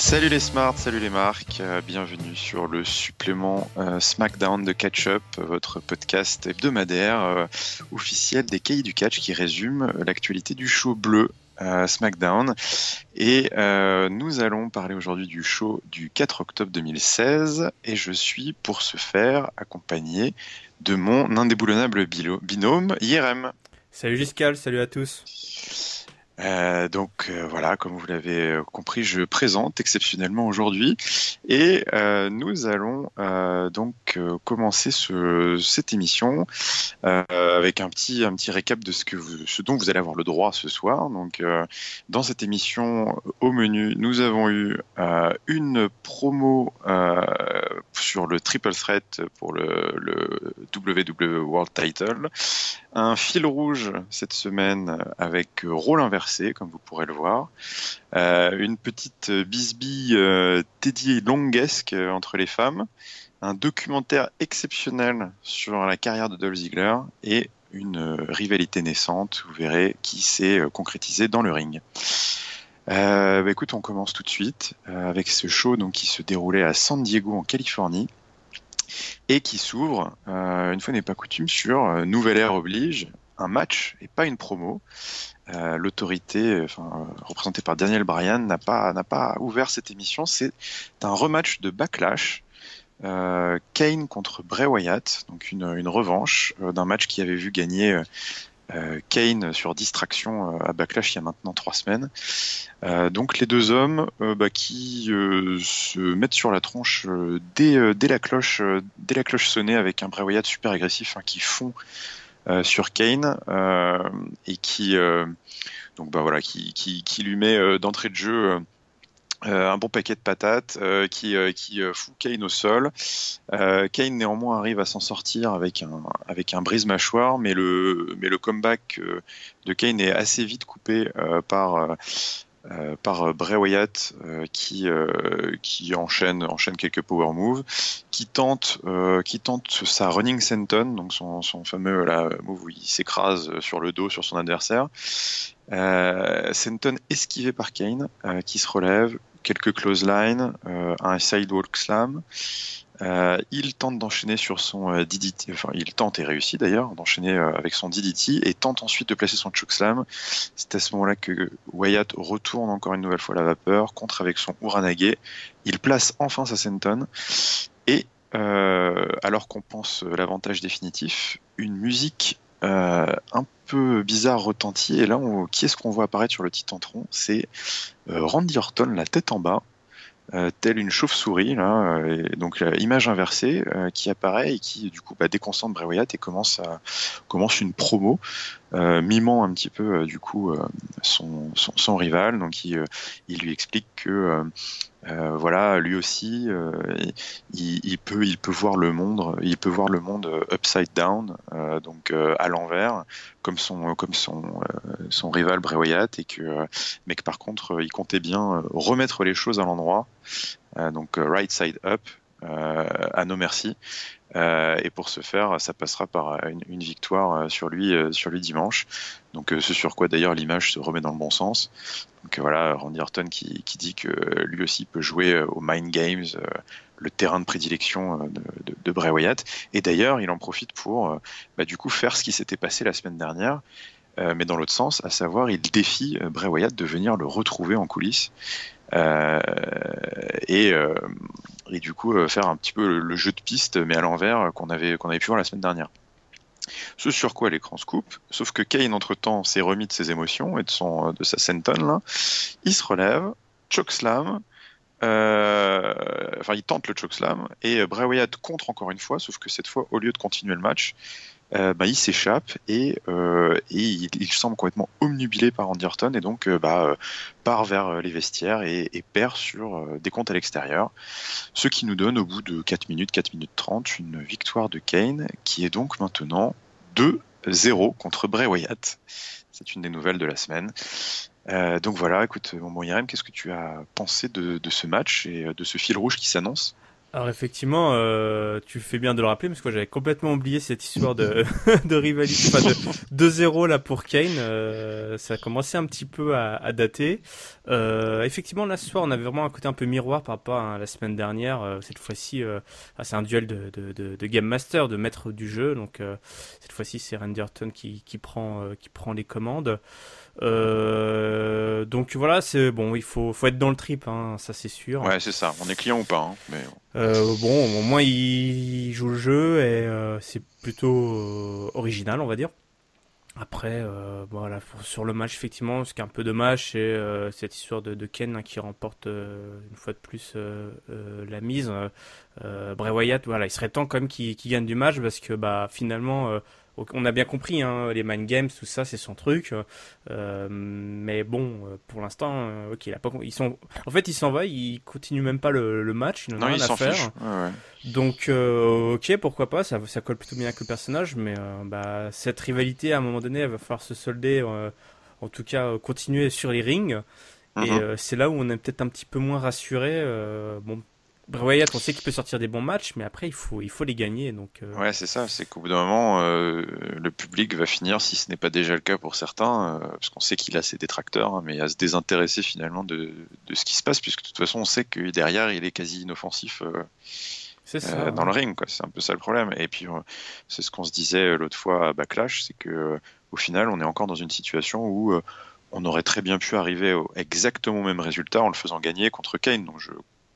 Salut les Smarts, salut les marques, bienvenue sur le supplément SmackDown de Catch Up, votre podcast hebdomadaire officiel des cahiers du catch qui résume l'actualité du show bleu SmackDown. Et nous allons parler aujourd'hui du show du 4 octobre 2016 et je suis pour ce faire accompagné de mon indéboulonnable binôme IRM. Salut Giscal, salut à tous. Voilà, comme vous l'avez compris, je présente exceptionnellement aujourd'hui et nous allons commencer cette émission avec un petit récap de ce dont vous allez avoir le droit ce soir. Donc, dans cette émission, au menu, nous avons eu une promo sur le Triple Threat pour le WWE World Title. Un fil rouge cette semaine avec rôle inversé, comme vous pourrez le voir. Une petite bisbille dédiée longuesque entre les femmes. Un documentaire exceptionnel sur la carrière de Dolph Ziggler et une rivalité naissante, vous verrez, qui s'est concrétisée dans le ring. Écoute, on commence tout de suite avec ce show donc, qui se déroulait à San Diego en Californie. Et qui s'ouvre, une fois n'est pas coutume, sur Nouvelle Ère oblige, un match et pas une promo. L'autorité, représentée par Daniel Bryan, n'a pas ouvert cette émission. C'est un rematch de Backlash, Kane contre Bray Wyatt, donc une revanche d'un match qui avait vu gagner Kane sur distraction à Backlash il y a maintenant 3 semaines. Donc les deux hommes qui se mettent sur la tronche dès la cloche sonnée avec un Bray Wyatt super agressif qui fond sur Kane et qui lui met d'entrée de jeu un bon paquet de patates qui fout Kane au sol. Kane néanmoins arrive à s'en sortir avec un brise-mâchoire, mais le comeback de Kane est assez vite coupé par Bray Wyatt qui enchaîne quelques power moves, qui tente sa running senton, donc son fameux move où il s'écrase sur le dos sur son adversaire. Senton esquivé par Kane qui se relève, quelques clotheslines, un sidewalk slam. Il tente d'enchaîner sur son DDT, il tente et réussit d'ailleurs d'enchaîner avec son DDT et tente ensuite de placer son chokeslam. C'est à ce moment-là que Wyatt retourne encore une nouvelle fois la vapeur, contre avec son Uranage. Il place enfin sa senton et alors qu'on pense l'avantage définitif, une musique un peu bizarre retentit et là qui est-ce qu'on voit apparaître sur le titantron? C'est Randy Orton, la tête en bas, telle une chauve-souris là, et donc image inversée qui apparaît et qui du coup déconcentre Bray Wyatt et commence une promo mimant un petit peu son rival. Donc il lui explique que lui aussi il peut voir le monde upside down, à l'envers comme son rival Bray Wyatt, mais que par contre il comptait bien remettre les choses à l'endroit, right side up, à nos merci. Et pour ce faire, ça passera par une victoire sur lui dimanche. Donc ce sur quoi d'ailleurs l'image se remet dans le bon sens. Donc voilà, Randy Orton qui dit que lui aussi peut jouer aux Mind Games, le terrain de prédilection de Bray Wyatt. Et d'ailleurs, il en profite pour faire ce qui s'était passé la semaine dernière, mais dans l'autre sens, à savoir il défie Bray Wyatt de venir le retrouver en coulisses. Et du coup faire un petit peu le jeu de piste mais à l'envers qu'on avait pu voir la semaine dernière. Ce sur quoi l'écran se coupe, sauf que Kane entre-temps s'est remis de ses émotions et de sa senton là. Il se relève, chokeslam, il tente le chokeslam et Bray Wyatt contre encore une fois, sauf que cette fois au lieu de continuer le match, il s'échappe et il semble complètement omnubilé par Randy Orton et donc part vers les vestiaires et perd sur des comptes à l'extérieur. Ce qui nous donne au bout de 4 minutes 30, une victoire de Kane qui est donc maintenant 2-0 contre Bray Wyatt. C'est une des nouvelles de la semaine. Donc voilà, écoute, mon bon Irem, qu'est-ce que tu as pensé de ce match et de ce fil rouge qui s'annonce ? Alors effectivement, tu fais bien de le rappeler parce que moi, j'avais complètement oublié cette histoire de de rivalité, enfin de 2-0 là pour Kane. Ça a commencé un petit peu à dater. Effectivement, là ce soir, on avait vraiment un côté un peu miroir par rapport à la semaine dernière. Cette fois-ci, c'est un duel de game master, de maître du jeu. Donc cette fois-ci, c'est Randy Orton qui prend les commandes. Donc voilà, c'est bon, faut être dans le trip, hein, ça c'est sûr. Ouais, c'est ça. On est client ou pas, hein, mais Bon, au moins il joue le jeu et c'est plutôt original, on va dire. Après, voilà, sur le match, effectivement, ce qui est un peu dommage, c'est cette histoire de Ken, hein, qui remporte une fois de plus la mise. Bray Wyatt, voilà, il serait temps quand même qu'il gagne du match parce que bah finalement, on a bien compris, hein, les mind games, tout ça, c'est son truc. Mais bon, pour l'instant, ok, il a pas, en fait, il s'en va, il continue même pas le match, il n'en a non, rien il à s'en fiche. faire. Ouais, ouais. Donc, ok, pourquoi pas, ça colle plutôt bien avec le personnage, mais bah, cette rivalité, à un moment donné, elle va falloir se solder, en tout cas, continuer sur les rings. Et Mhm. c'est là où on est peut-être un petit peu moins rassuré. Bon, Bray Wyatt, on sait qu'il peut sortir des bons matchs, mais après, il faut les gagner. Donc, Ouais, c'est ça. C'est qu'au bout d'un moment, le public va finir, si ce n'est pas déjà le cas pour certains, parce qu'on sait qu'il a ses détracteurs, hein, mais à se désintéresser finalement de ce qui se passe, puisque de toute façon, on sait que derrière, il est quasi inoffensif. c'est ça, Dans ouais. le ring, quoi. C'est un peu ça le problème. Et puis, c'est ce qu'on se disait l'autre fois à Backlash, c'est que au final, on est encore dans une situation où on aurait très bien pu arriver exactement au même résultat en le faisant gagner contre Kane. Donc,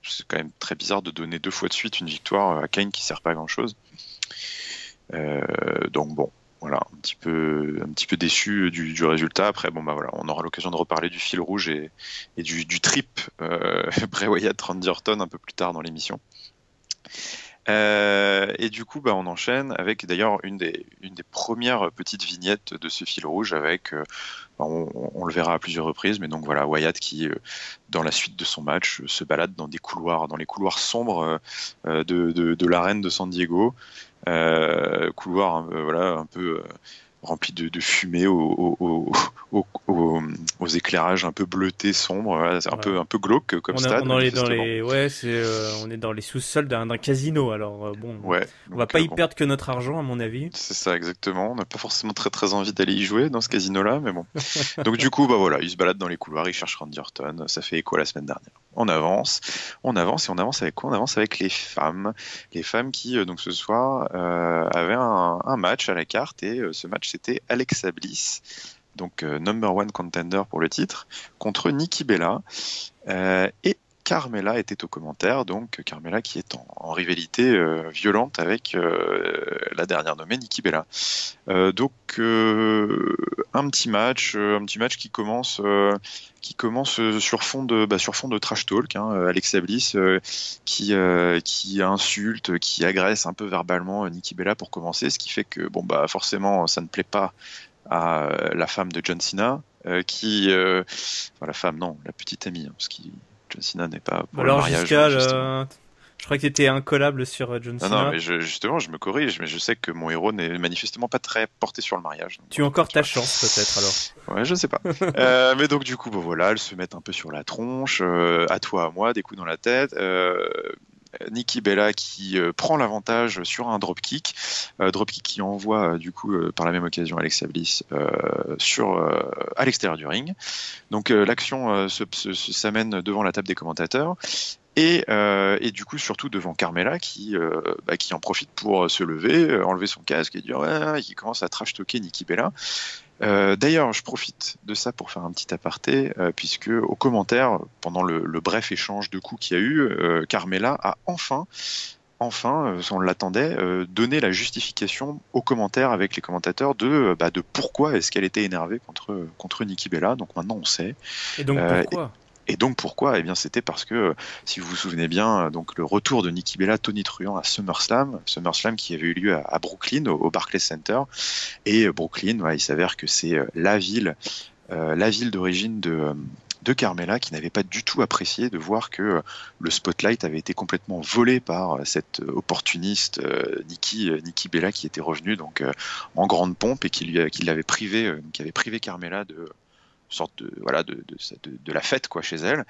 c'est quand même très bizarre de donner 2 fois de suite une victoire à Kane qui sert pas à grand chose. Donc bon. Voilà, un petit peu déçu du résultat. Après, bon bah voilà, on aura l'occasion de reparler du fil rouge et du trip Bray Wyatt Randy Orton un peu plus tard dans l'émission. Et du coup, bah, on enchaîne avec d'ailleurs une des premières petites vignettes de ce fil rouge avec, bah, on le verra à plusieurs reprises, mais donc voilà, Wyatt qui, dans la suite de son match, se balade dans dans les couloirs sombres de l'arène de San Diego, couloir voilà, un peu rempli de fumée aux éclairages un peu bleutés, sombres. Voilà, c'est Ouais. un peu glauque comme stade, manifestement. Ouais, on est dans les sous-sols d'un casino. Alors bon, Ouais, on va donc pas y bon. perdre que notre argent, à mon avis. C'est ça, exactement. On n'a pas forcément très envie d'aller y jouer dans ce casino-là, mais bon. Donc du coup, bah voilà, il se balade dans les couloirs, il cherche Randy Orton. Ça fait écho à la semaine dernière. On avance et on avance avec quoi? On avance avec les femmes qui donc ce soir avaient un match à la carte et ce match c'était Alexa Bliss, donc number one contender pour le titre, contre Nikki Bella. Et Carmella était au commentaire, donc Carmella qui est en rivalité violente avec la dernière nommée Nikki Bella. Donc un petit match qui commence sur fond de trash talk. Hein, Alexa Bliss qui insulte, qui agresse un peu verbalement Nikki Bella pour commencer, ce qui fait que bon bah forcément ça ne plaît pas à la femme de John Cena, enfin la femme non, la petite amie, hein, parce que John Cena n'est pas pour le Alors mariage Giscal, manifestement. je crois que t'étais incollable sur John Non, Cena. mais justement, je me corrige, mais je sais que mon héros n'est manifestement pas très porté sur le mariage. Donc, Tu as bon, encore tu ta chance peut-être alors. vois. Ouais, je sais pas. Mais donc du coup, bon, voilà, elles se mettent un peu sur la tronche, à toi, à moi, des coups dans la tête. Nikki Bella qui prend l'avantage sur un dropkick, dropkick qui envoie du coup par la même occasion Alexa Bliss à l'extérieur du ring. Donc l'action s'amène devant la table des commentateurs. Et du coup, surtout devant Carmella qui en profite pour se lever, enlever son casque et dire ouais, qui commence à trash-talker Nikki Bella. D'ailleurs, je profite de ça pour faire un petit aparté, puisque au commentaire, pendant le bref échange de coups qu'il y a eu, Carmella a on l'attendait, donné la justification aux commentaires avec les commentateurs de pourquoi est-ce qu'elle était énervée contre Nikki Bella. Donc maintenant on sait. Et donc Euh, pourquoi? et donc pourquoi? Eh bien c'était parce que, si vous vous souvenez bien, donc le retour de Nikki Bella tonitruant à SummerSlam qui avait eu lieu à Brooklyn, au Barclays Center. Et Brooklyn, il s'avère que c'est la ville d'origine de Carmella, qui n'avait pas du tout apprécié de voir que le spotlight avait été complètement volé par cette opportuniste Nikki Bella, qui était revenue donc en grande pompe et qui avait privé Carmella sorte de la fête quoi chez elle.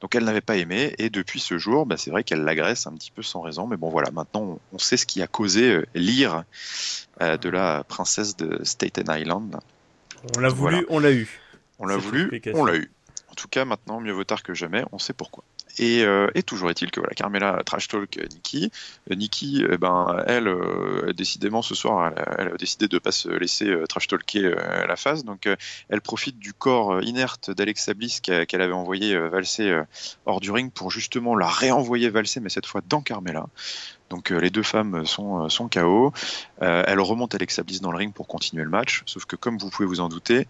Donc elle n'avait pas aimé, et depuis ce jour, c'est vrai qu'elle l'agresse un petit peu sans raison. Mais bon voilà, maintenant on sait ce qui a causé l'ire de la princesse de Staten Island. On l'a Donc, voulu, voilà. on l'a eu. On l'a Cette voulu, explication. on l'a eu. En tout cas, maintenant, mieux vaut tard que jamais, on sait pourquoi. Et toujours est-il que voilà, Carmela trash talk Nikki. Nikki, elle, décidément ce soir, elle a décidé de ne pas se laisser trash talker la face. Donc, elle profite du corps inerte d'Alexa Bliss qu'elle avait envoyé valser hors du ring pour justement la réenvoyer valser, mais cette fois dans Carmela. Donc les deux femmes sont KO. Elle remonte Alexa Bliss dans le ring pour continuer le match. Sauf que comme vous pouvez vous en douter,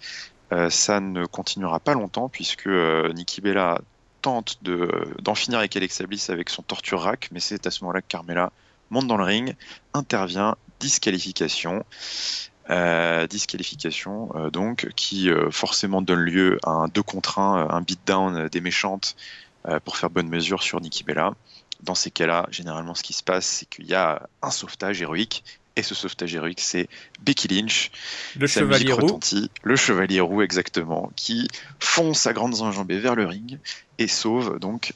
ça ne continuera pas longtemps puisque Nikki Bella tente d'en finir avec Alexa Bliss avec son torture rack, mais c'est à ce moment-là que Carmela monte dans le ring, intervient, disqualification. Donc qui forcément donne lieu à un 2 contre 1, un beatdown des méchantes pour faire bonne mesure sur Nikki Bella. Dans ces cas-là, généralement ce qui se passe, c'est qu'il y a un sauvetage héroïque. Et ce sauvetage héroïque, c'est Becky Lynch, le chevalier roux, le chevalier roux exactement, qui fonce à grandes enjambées vers le ring et sauve donc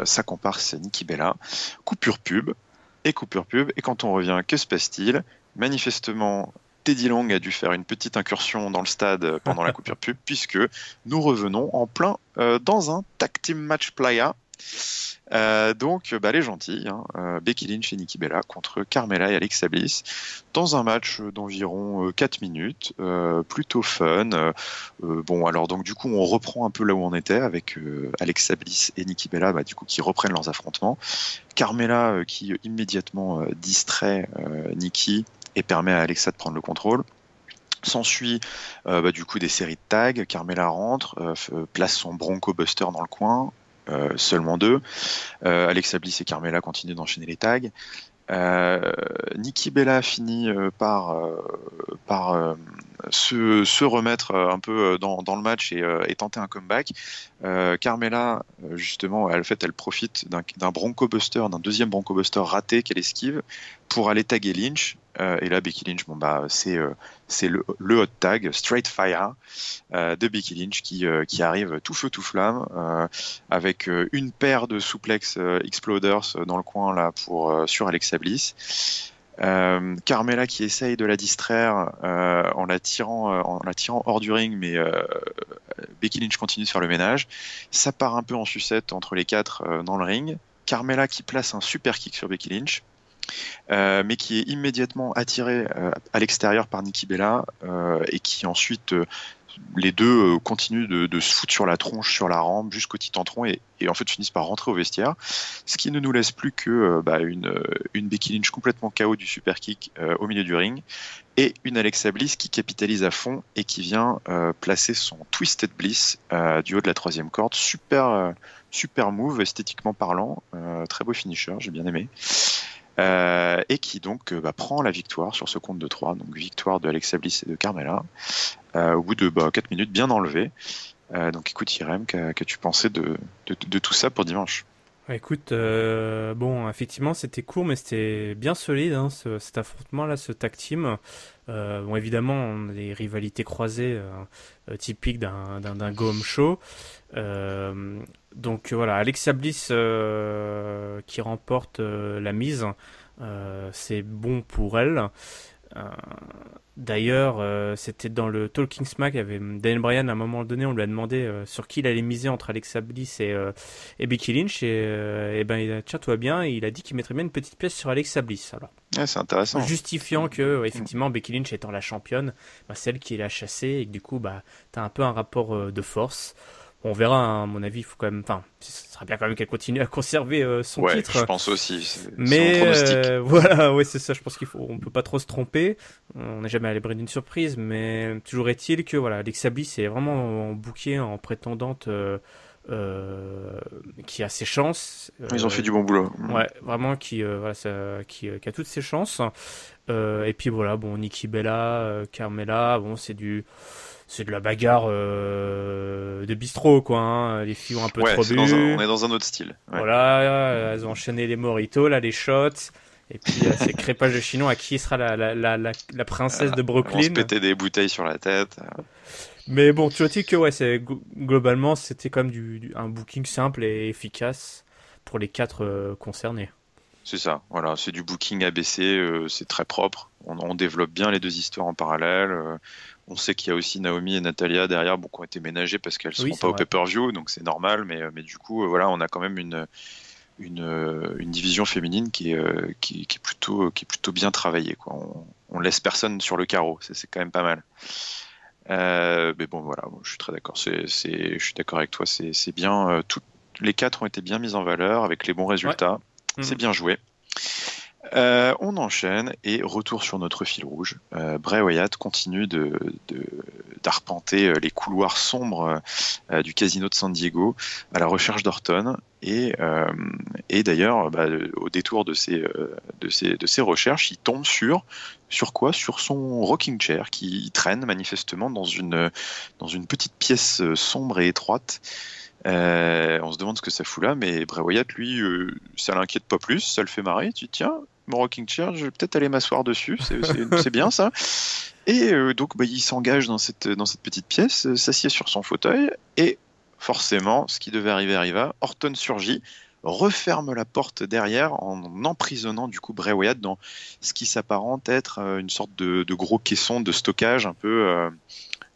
sa comparse Nikki Bella. Coupure pub. Et quand on revient, que se passe-t-il ? Manifestement, Teddy Long a dû faire une petite incursion dans le stade pendant la coupure pub, puisque nous revenons en plein dans un tag team match playa. Donc les gentils, Becky Lynch et Nikki Bella contre Carmela et Alexa Bliss dans un match d'environ 4 minutes, plutôt fun. Alors donc du coup on reprend un peu là où on était avec Alexa Bliss et Nikki Bella du coup qui reprennent leurs affrontements. Carmela qui immédiatement distrait Nikki et permet à Alexa de prendre le contrôle. S'ensuit du coup des séries de tags. Carmela rentre, place son Bronco Buster dans le coin. Seulement 2. Alexa Bliss et Carmela continuent d'enchaîner les tags. Nikki Bella finit par se remettre un peu dans le match et tenter un comeback. Carmela, justement, elle profite d'un Bronco Buster, d'un deuxième Bronco Buster raté qu'elle esquive pour aller taguer Lynch. Et là, Becky Lynch, c'est le hot tag, Straight Fire de Becky Lynch qui arrive tout feu tout flamme avec une paire de suplex exploders dans le coin là sur Alexa Bliss. Carmela qui essaye de la distraire en la tirant hors du ring, mais Becky Lynch continue de faire le ménage. Ça part un peu en sucette entre les quatre dans le ring. Carmela qui place un super kick sur Becky Lynch. Mais qui est immédiatement attiré à l'extérieur par Nikki Bella et qui ensuite les deux continuent de se foutre sur la tronche, sur la rampe jusqu'au titantron et en fait finissent par rentrer au vestiaire, ce qui ne nous laisse plus que une Becky Lynch complètement KO du super kick au milieu du ring et une Alexa Bliss qui capitalise à fond et qui vient placer son Twisted Bliss du haut de la 3e corde. Super move esthétiquement parlant, très beau finisher, j'ai bien aimé. Et qui donc prend la victoire sur ce compte de 3, donc victoire de Alexa Bliss et de Carmela au bout de 4 minutes bien enlevées. Donc écoute Irem, qu'as-tu pensé de tout ça pour dimanche ? Écoute, effectivement c'était court mais c'était bien solide cet affrontement là, ce tag team. Évidemment on a des rivalités croisées typiques d'un go-home show. Donc voilà, Alexa Bliss qui remporte la mise, c'est bon pour elle. D'ailleurs, c'était dans le Talking Smack, il y avait Daniel Bryan à un moment donné, on lui a demandé sur qui il allait miser entre Alexa Bliss et Becky Lynch, et il a tiens-toi bien, et il a dit qu'il mettrait bien une petite pièce sur Alexa Bliss. Alors, ouais, c'est intéressant. Justifiant que, effectivement, Becky Lynch étant la championne, c'est elle qui l'a chassée, et que du coup, t'as un peu un rapport de force. On verra, à mon avis, il faut quand même. Enfin, ce serait bien quand même qu'elle continue à conserver son titre. Je pense aussi. Mais voilà, c'est ça. Je pense on peut pas trop se tromper. On n'est jamais à l'abri d'une surprise, mais toujours est-il que Alexa Bliss est vraiment en bouquet, en prétendante qui a ses chances. Ils ont fait du bon boulot. Ouais, vraiment qui a toutes ses chances. Et puis Nikki Bella, Carmela, c'est de la bagarre de bistrot, quoi. Les filles ont un peu trop bu. On est dans un autre style. Ouais. Voilà, elles ont enchaîné les mojitos, là, les shots. Et puis, c'est crépage de chinon à qui sera la princesse de Brooklyn. On se péter des bouteilles sur la tête. Mais bon, tu dis que ouais, globalement, c'était quand même un booking simple et efficace pour les 4 concernés. C'est ça, voilà, c'est du booking ABC, c'est très propre. On développe bien les deux histoires en parallèle. On sait qu'il y a aussi Naomi et Natalia derrière, bon, qui ont été ménagées parce qu'elles Oui, seront c'est pas au vrai. pay-per-view, donc c'est normal. Mais du coup, voilà, on a quand même une division féminine qui est plutôt bien travaillée, quoi. On laisse personne sur le carreau, c'est quand même pas mal. Mais bon, voilà, je suis très d'accord. Je suis d'accord avec toi. C'est bien. Les 4 ont été bien mis en valeur avec les bons Ouais. résultats. C'est Mhm. bien joué. On enchaîne et retour sur notre fil rouge. Bray Wyatt continue d'arpenter les couloirs sombres du casino de San Diego à la recherche d'Orton. Et d'ailleurs, au détour de ses recherches, il tombe sur quoi? Sur son rocking chair qui traîne manifestement dans une petite pièce sombre et étroite. On se demande ce que ça fout là, mais Bray Wyatt, lui, ça l'inquiète pas plus, ça le fait marrer. Tu dis, tiens, mon rocking chair, je vais peut-être aller m'asseoir dessus, c'est bien ça. Et donc, il s'engage dans cette petite pièce, s'assied sur son fauteuil, et forcément, ce qui devait arriver arriva. Orton surgit, referme la porte derrière en emprisonnant du coup Bray Wyatt dans ce qui s'apparente être une sorte de gros caisson de stockage, un peu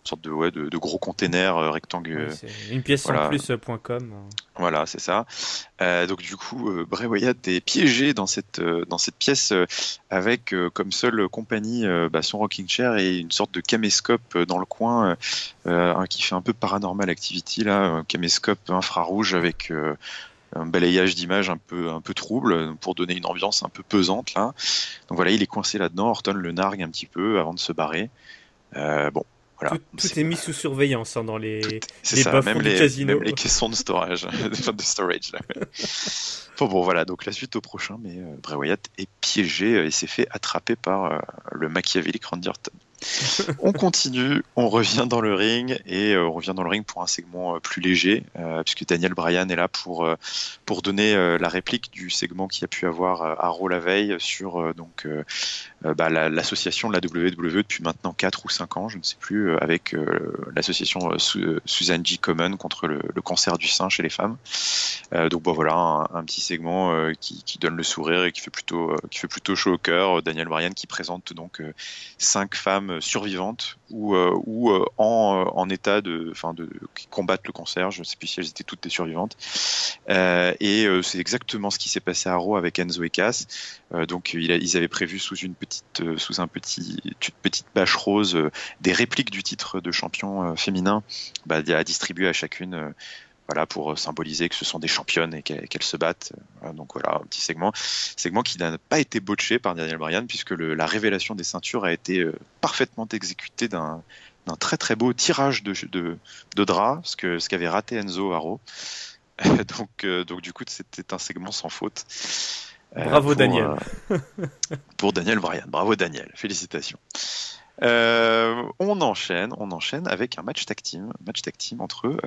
une sorte de gros container Oui, rectangulaire. c'est une pièce sans Voilà, plus.com. voilà, c'est ça. Donc du coup, Bray Wyatt est piégé dans cette pièce avec comme seule compagnie son rocking chair et une sorte de caméscope dans le coin qui fait un peu Paranormal Activity là, un caméscope infrarouge avec un balayage d'images un peu trouble pour donner une ambiance un peu pesante là. Donc voilà, il est coincé là-dedans. Orton le nargue un petit peu avant de se barrer. Bon. Voilà, Tout est mis sous surveillance dans tout, les c'est ça, bas-fonds du même casino. les caissons de storage, de storage là. Bon, voilà, donc la suite au prochain, mais Bray Wyatt est piégé et s'est fait attraper par le machiavélique Randy Orton. On continue, on revient dans le ring et on revient dans le ring pour un segment plus léger puisque Daniel Bryan est là pour donner la réplique du segment qu'il y a pu avoir à Raw la veille sur l'association de la WWE depuis maintenant 4 ou 5 ans, je ne sais plus, avec l'association Susan G. Komen contre le cancer du sein chez les femmes. Donc voilà, un petit segment qui donne le sourire et qui fait plutôt chaud au cœur. Daniel Bryan qui présente donc 5 femmes survivantes ou en état qui combattent le cancer. Je ne sais plus si elles étaient toutes des survivantes. Et c'est exactement ce qui s'est passé à Raw avec Enzo et Cass. Donc ils avaient prévu sous une petite bâche rose des répliques du titre de champion féminin à distribuer à chacune. Voilà, pour symboliser que ce sont des championnes et qu'elles se battent. Donc voilà, un petit segment qui n'a pas été botché par Daniel Bryan puisque la révélation des ceintures a été parfaitement exécutée d'un très très beau tirage de drap, ce qu'avait raté Enzo à Raw. Donc du coup c'était un segment sans faute. Bravo Daniel. Pour Daniel Bryan. Bravo Daniel, félicitations. On enchaîne avec un match tag team entre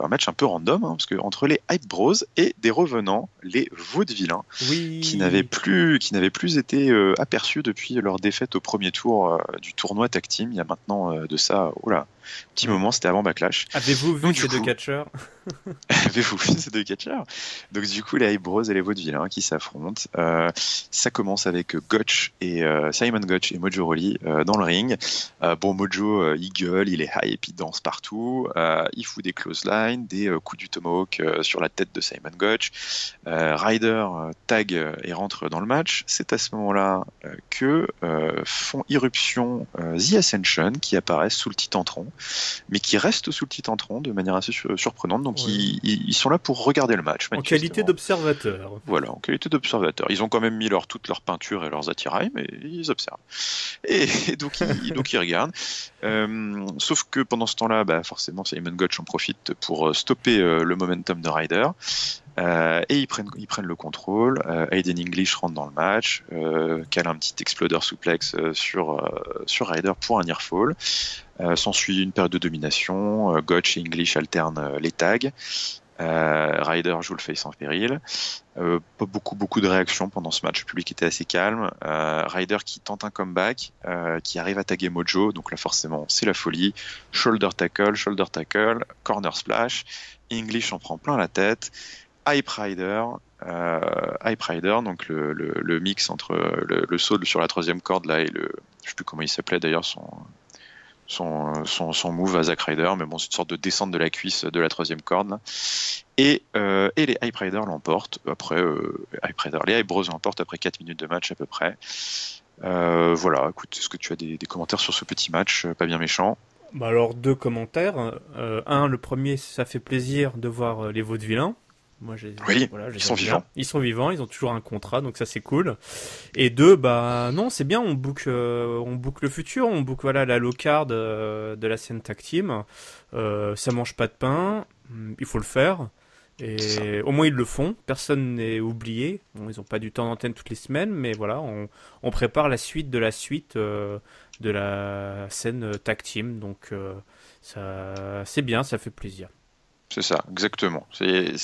un match un peu random parce que entre les Hype Bros et des revenants, les Vaudevillains, Oui. qui n'avaient plus été aperçus depuis leur défaite au premier tour du tournoi tag team. Il y a maintenant de ça, petit moment, c'était avant Backlash. Avez-vous vu ces deux catcheurs? Avez-vous vu ces deux catcheurs? Donc du coup, les Hype Bros et les Vaudevillains qui s'affrontent. Ça commence avec Simon Gotch et Mojo Rawley dans le ring. Mojo, il gueule, il est hype, il danse partout. Il fout des clotheslines, des coups du tomahawk sur la tête de Simon Gotch. Ryder tag et rentre dans le match. C'est à ce moment-là que font irruption The Ascension qui apparaissent sous le Titantron, mais qui restent sous le Titantron de manière assez surprenante. Donc ils sont là pour regarder le match. En qualité d'observateur. Voilà, en qualité d'observateur. Ils ont quand même mis toute leur peinture et leurs attirails, mais ils observent. Et donc ils regardent. Sauf que pendant ce temps-là, forcément Simon Gotch en profite pour stopper le momentum de Ryder. Et ils prennent le contrôle. Aiden English rentre dans le match, cale un petit exploder suplex sur Ryder pour un nearfall. S'ensuit une période de domination. Gotch et English alternent les tags. Ryder joue le face en péril. Pas beaucoup de réactions pendant ce match. Le public était assez calme. Ryder qui tente un comeback, qui arrive à taguer Mojo. Donc là, forcément, c'est la folie. Shoulder tackle, corner splash. English en prend plein la tête. Hype Rider, donc le mix entre le saut sur la troisième corde là et je sais plus comment il s'appelait d'ailleurs son move à Zack Ryder, mais bon, c'est une sorte de descente de la cuisse de la troisième corde là. Et les Hype Rider l'emportent après les Hype Bros l'emportent après 4 minutes de match à peu près. Voilà, écoute, est-ce que tu as des commentaires sur ce petit match pas bien méchant? Bah alors, deux commentaires. Le premier, ça fait plaisir de voir les vaudevillains. Moi, Oui, voilà, ils sont vivants. Ils sont vivants, ils ont toujours un contrat, donc ça c'est cool. Et deux, bah non, c'est bien, on book le futur, on book voilà la low card de la scène tag team. Ça mange pas de pain, il faut le faire. Et au moins ils le font, personne n'est oublié. Bon, ils ont pas du temps d'antenne toutes les semaines, mais voilà, on prépare la suite de de la scène tag team, donc ça c'est bien, ça fait plaisir. C'est ça, exactement. C'est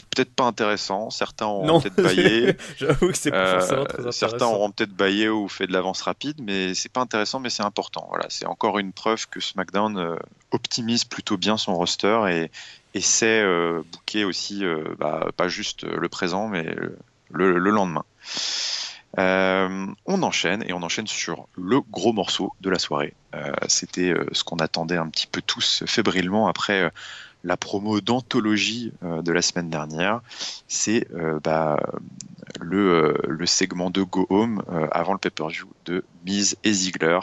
peut-être pas intéressant. Certains auront Non, peut-être baillé. j'avoue que c'est pas forcément très Certains intéressant. auront peut-être baillé ou fait de l'avance rapide, mais c'est pas intéressant, mais c'est important. Voilà, c'est encore une preuve que SmackDown optimise plutôt bien son roster et sait booker aussi, pas juste le présent, mais le lendemain. On enchaîne sur le gros morceau de la soirée. C'était ce qu'on attendait un petit peu tous fébrilement après la promo d'anthologie de la semaine dernière. C'est le segment de Go Home avant le pay-per-view de Miz et Ziggler.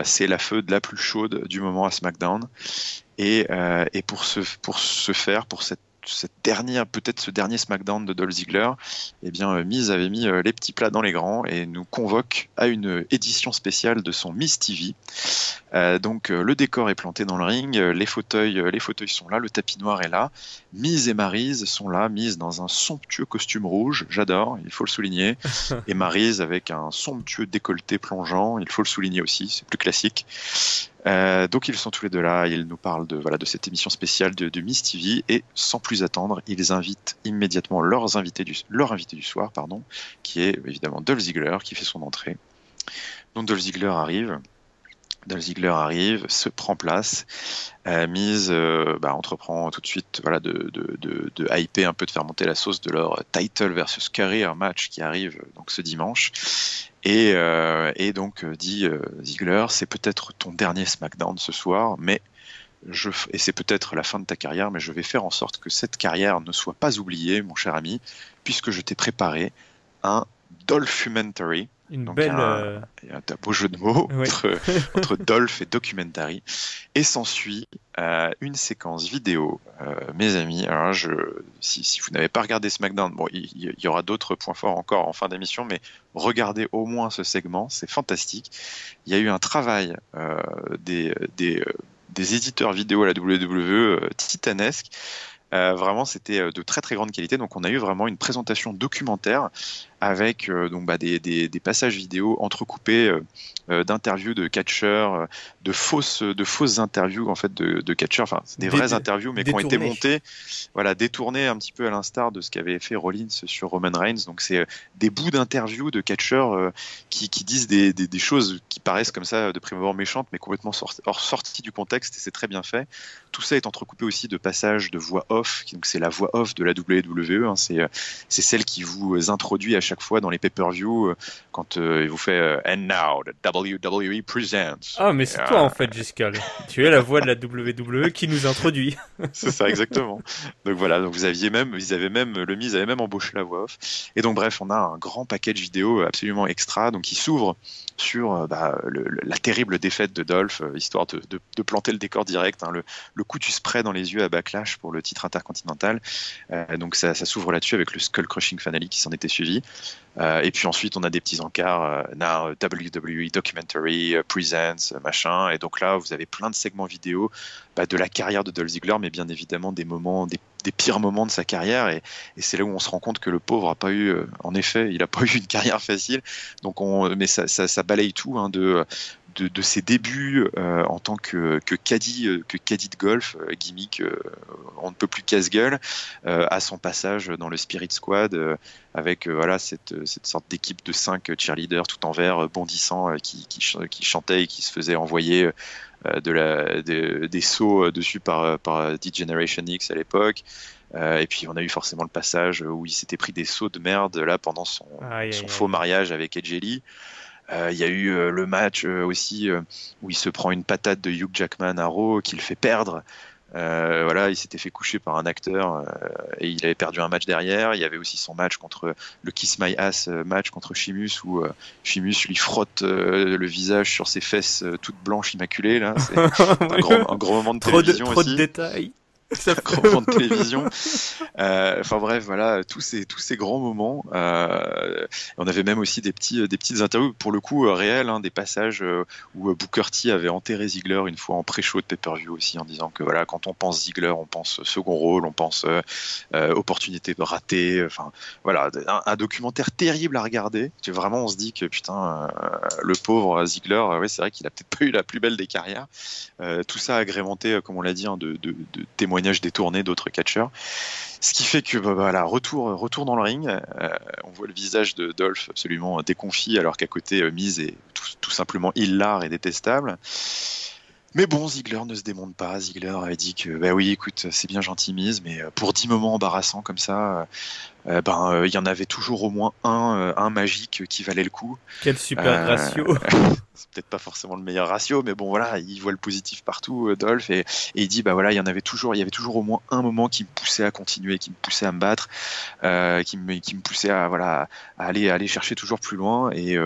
C'est la feud la plus chaude du moment à SmackDown. Et pour peut-être ce dernier SmackDown de Dolph Ziggler, eh bien, Miz avait mis les petits plats dans les grands et nous convoque à une édition spéciale de son Miz TV. Donc le décor est planté dans le ring, les fauteuils sont là, le tapis noir est là, Miz et Maryse sont là, Miz dans un somptueux costume rouge, j'adore, il faut le souligner, et Maryse avec un somptueux décolleté plongeant, il faut le souligner aussi, c'est plus classique. Donc ils sont tous les deux là, ils nous parlent de cette émission spéciale de Miz TV et sans plus attendre, ils invitent immédiatement leur invité du soir, qui est évidemment Dolph Ziggler qui fait son entrée. Donc Dolph Ziggler arrive, se prend place. Miz entreprend tout de suite de hyper un peu, de faire monter la sauce de leur title versus career match qui arrive donc ce dimanche. Et donc dit Ziggler, c'est peut-être ton dernier SmackDown ce soir, mais et c'est peut-être la fin de ta carrière, mais je vais faire en sorte que cette carrière ne soit pas oubliée, mon cher ami, puisque je t'ai préparé un Dolphumentary. Une Donc belle. il y a un beau jeu de mots Oui. entre Dolph et Documentary. Et s'ensuit une séquence vidéo, mes amis. Alors là, si vous n'avez pas regardé SmackDown, bon, il y aura d'autres points forts encore en fin d'émission, mais regardez au moins ce segment, c'est fantastique. Il y a eu un travail des éditeurs vidéo à la WWE titanesque. Vraiment, c'était de très très grande qualité. Donc, on a eu vraiment une présentation documentaire avec des passages vidéo entrecoupés d'interviews de catcheurs, de fausses interviews en fait de catcheurs. Enfin, c'est des vraies interviews, mais qui ont été montées, détournées un petit peu à l'instar de ce qu'avait fait Rollins sur Roman Reigns. Donc, c'est des bouts d'interviews de catcheurs qui disent des choses qui paraissent comme ça de prime abord méchantes, mais complètement sorties du contexte. Et c'est très bien fait. Tout ça est entrecoupé aussi de passages de voix off. Donc, c'est la voix off de la WWE. Hein, c'est celle qui vous introduit à chaque fois dans les pay-per-view quand il vous fait And now the WWE presents. Ah, mais c'est toi en fait, Giscal. Tu es la voix de la WWE qui nous introduit. C'est ça, exactement. Donc voilà, donc le Miz avait même embauché la voix off. Et donc bref, on a un grand package vidéo absolument extra, donc qui s'ouvre sur la terrible défaite de Dolph, histoire de planter le décor direct, hein, le coup du spray dans les yeux à Backlash pour le titre intercontinental. Donc ça s'ouvre là-dessus avec le Skull Crushing Finale qui s'en était suivi. Et puis ensuite, on a des petits encarts, Now WWE Documentary Presents, machin. Et donc là, vous avez plein de segments vidéo de la carrière de Dolph Ziggler, mais bien évidemment des pires moments de sa carrière. Et c'est là où on se rend compte que le pauvre a pas eu, en effet, il a pas eu une carrière facile. Donc mais ça balaye tout, hein, de de ses débuts en tant que caddie de golf, gimmick, on ne peut plus casse-gueule, à son passage dans le Spirit Squad avec voilà cette sorte d'équipe de 5 cheerleaders tout en vert bondissant qui chantaient et qui se faisaient envoyer des sauts dessus par D-Generation X à l'époque. Et puis on a eu forcément le passage où il s'était pris des sauts de merde là pendant son faux mariage avec Edge Lee. Il y a eu le match aussi où il se prend une patate de Hugh Jackman à Raw qui le fait perdre. Voilà, il s'était fait coucher par un acteur et il avait perdu un match derrière. Il y avait aussi son match contre le Kiss My Ass match contre Sheamus où Sheamus lui frotte le visage sur ses fesses toutes blanches immaculées là. C'est un grand moment de télévision aussi. Trop de détails. Un grand moment de télévision. Enfin bref, voilà, tous ces grands moments. On avait même aussi des petites interviews, pour le coup réelles, hein, des passages où Booker T avait enterré Ziggler une fois en pré-show de pay-per-view aussi, en disant que voilà, quand on pense Ziggler, on pense second rôle, on pense opportunité ratée. Enfin voilà, un documentaire terrible à regarder. Vraiment, on se dit que putain, le pauvre Ziggler, ouais, c'est vrai qu'il a peut-être pas eu la plus belle des carrières. Tout ça agrémenté, comme on l'a dit, hein, de témoignages détournés d'autres catcheurs. Ce qui fait que voilà, retour dans le ring, on voit le visage de Dolph absolument déconfit, alors qu'à côté Miz est tout simplement hilar et détestable. Mais bon, Ziggler ne se démonte pas. Ziggler avait dit que bah oui, écoute, c'est bien gentil Miz, mais pour 10 moments embarrassants comme ça, il y en avait toujours au moins un magique qui valait le coup. Quel super ratio. C'est peut-être pas forcément le meilleur ratio, mais bon voilà, il voit le positif partout, Dolph, et il dit bah voilà, il y avait toujours au moins un moment qui me poussait à continuer, qui me poussait à me battre, qui me poussait à voilà à aller chercher toujours plus loin, et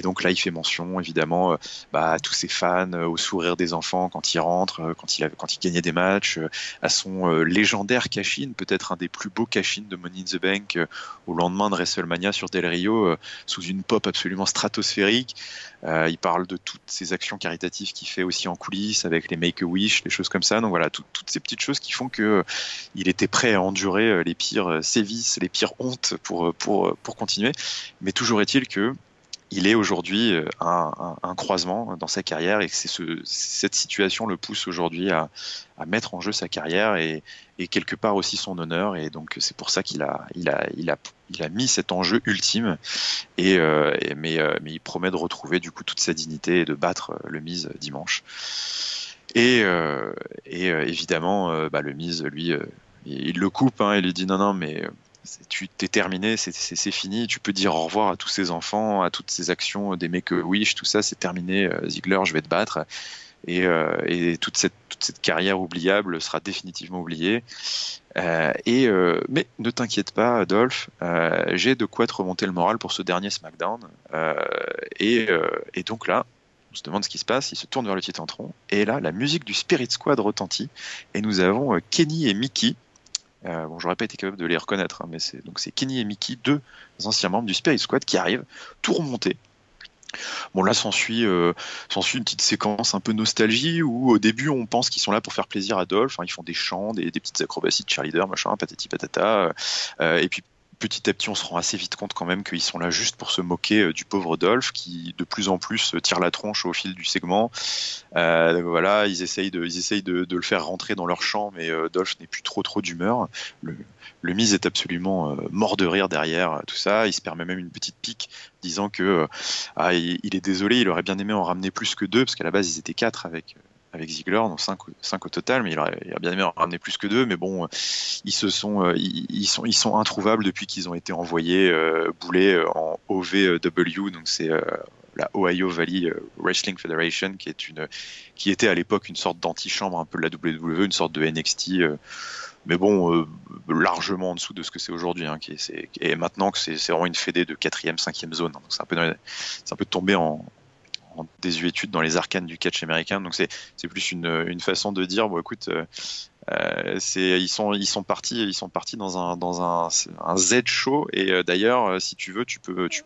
donc là il fait mention évidemment à tous ses fans, au sourire des enfants quand il rentre, quand il gagnait des matchs, à son légendaire cash-in, peut-être un des plus beaux cash-in de Money in the Bank au lendemain de WrestleMania sur Del Rio, sous une pop absolument stratosphérique. Il parle de toutes ces actions caritatives qu'il fait aussi en coulisses avec les Make-A-Wish, les choses comme ça. Donc voilà, toutes ces petites choses qui font que il était prêt à endurer les pires sévices, les pires hontes pour continuer. Mais toujours est-il que il est aujourd'hui un croisement dans sa carrière, et que cette situation le pousse aujourd'hui à mettre en jeu sa carrière et quelque part aussi son honneur, et donc c'est pour ça qu'il a mis cet enjeu ultime, mais il promet de retrouver du coup toute sa dignité et de battre le Miz dimanche. Et évidemment, le Miz, lui, il le coupe, hein, il lui dit non mais tu t'es terminé, c'est fini, tu peux dire au revoir à tous ces enfants, à toutes ces actions des Make-A-Wish, tout ça c'est terminé, Ziggler, je vais te battre, et toute cette carrière oubliable sera définitivement oubliée. Mais ne t'inquiète pas, Dolph, j'ai de quoi te remonter le moral pour ce dernier SmackDown, et donc là on se demande ce qui se passe, il se tourne vers le Titantron, et là la musique du Spirit Squad retentit, et nous avons Kenny et Mickey. J'aurais pas été capable de les reconnaître, hein, mais c'est Kenny et Mickey, deux anciens membres du Spirit Squad, qui arrivent tout remontés. Bon, là s'ensuit une petite séquence un peu nostalgie où au début on pense qu'ils sont là pour faire plaisir à Dolph, hein, ils font des chants, des petites acrobaties de cheerleader, machin, patati patata, et puis petit à petit on se rend assez vite compte quand même qu'ils sont là juste pour se moquer du pauvre Dolph, qui de plus en plus tire la tronche au fil du segment. Voilà, ils essayent de le faire rentrer dans leur champ, mais Dolph n'est plus trop d'humeur. Le Miz est absolument mort de rire derrière tout ça. Il se permet même une petite pique, disant que il est désolé, il aurait bien aimé en ramener plus que 2, parce qu'à la base ils étaient 4 avec Ziggler, donc 5 au total, mais il a bien aimé en ramener plus que 2, mais bon, ils sont introuvables depuis qu'ils ont été envoyés bouler en OVW, donc c'est la Ohio Valley Wrestling Federation, qui était à l'époque une sorte d'antichambre un peu de la WWE, une sorte de NXT, mais bon, largement en dessous de ce que c'est aujourd'hui, hein, et maintenant que c'est vraiment une fédé de 4e, 5e zone, hein, donc c'est un peu tombé en désuétude dans les arcanes du catch américain, donc c'est plus une façon de dire bon écoute, ils sont partis dans un Z show, et d'ailleurs si tu veux tu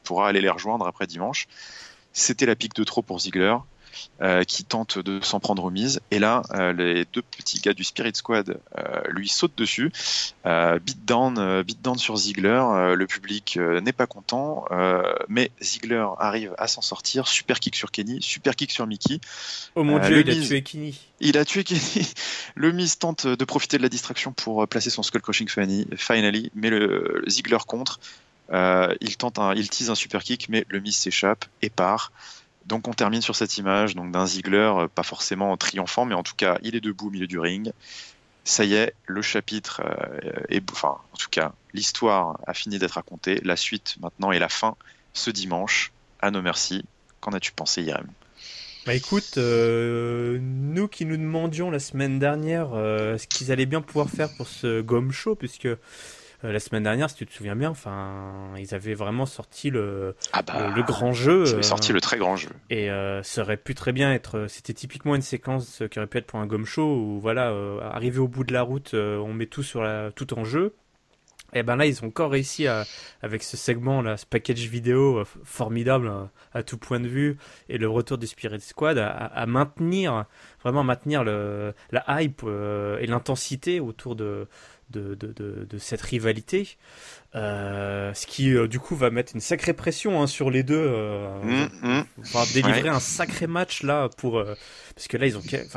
pourras aller les rejoindre après dimanche. C'était la pique de trop pour Ziggler, qui tente de s'en prendre aux mises. Et là, les deux petits gars du Spirit Squad lui sautent dessus. Beatdown sur Ziggler. Le public n'est pas content, mais Ziggler arrive à s'en sortir. Super kick sur Kenny, super kick sur Mickey. Oh mon Dieu, il a tué Kenny. Il a tué Kenny. Le Miz tente de profiter de la distraction pour placer son Skull Crushing finally, mais le Ziggler contre. Il tease un super kick, mais le Miz s'échappe et part. Donc on termine sur cette image donc d'un Ziggler pas forcément triomphant, mais en tout cas il est debout au milieu du ring. Ça y est, le chapitre en tout cas l'histoire a fini d'être racontée. La suite maintenant et la fin ce dimanche à No Mercy. Qu'en as-tu pensé, Irem? Bah écoute, nous qui nous demandions la semaine dernière ce qu'ils allaient bien pouvoir faire pour ce Gom Show, puisque la semaine dernière, si tu te souviens bien, enfin, ils avaient vraiment sorti le grand jeu. Ils avaient sorti le très grand jeu. Et ça aurait pu très bien être. C'était typiquement une séquence qui aurait pu être pour un Gom Show où voilà, arrivé au bout de la route, on met tout tout en jeu. Et ben là, ils ont encore réussi avec ce segment là, ce package vidéo formidable à tout point de vue et le retour du Spirit Squad à maintenir la hype et l'intensité autour de cette rivalité, ce qui du coup va mettre une sacrée pression sur les deux, va délivrer un sacré match là parce que là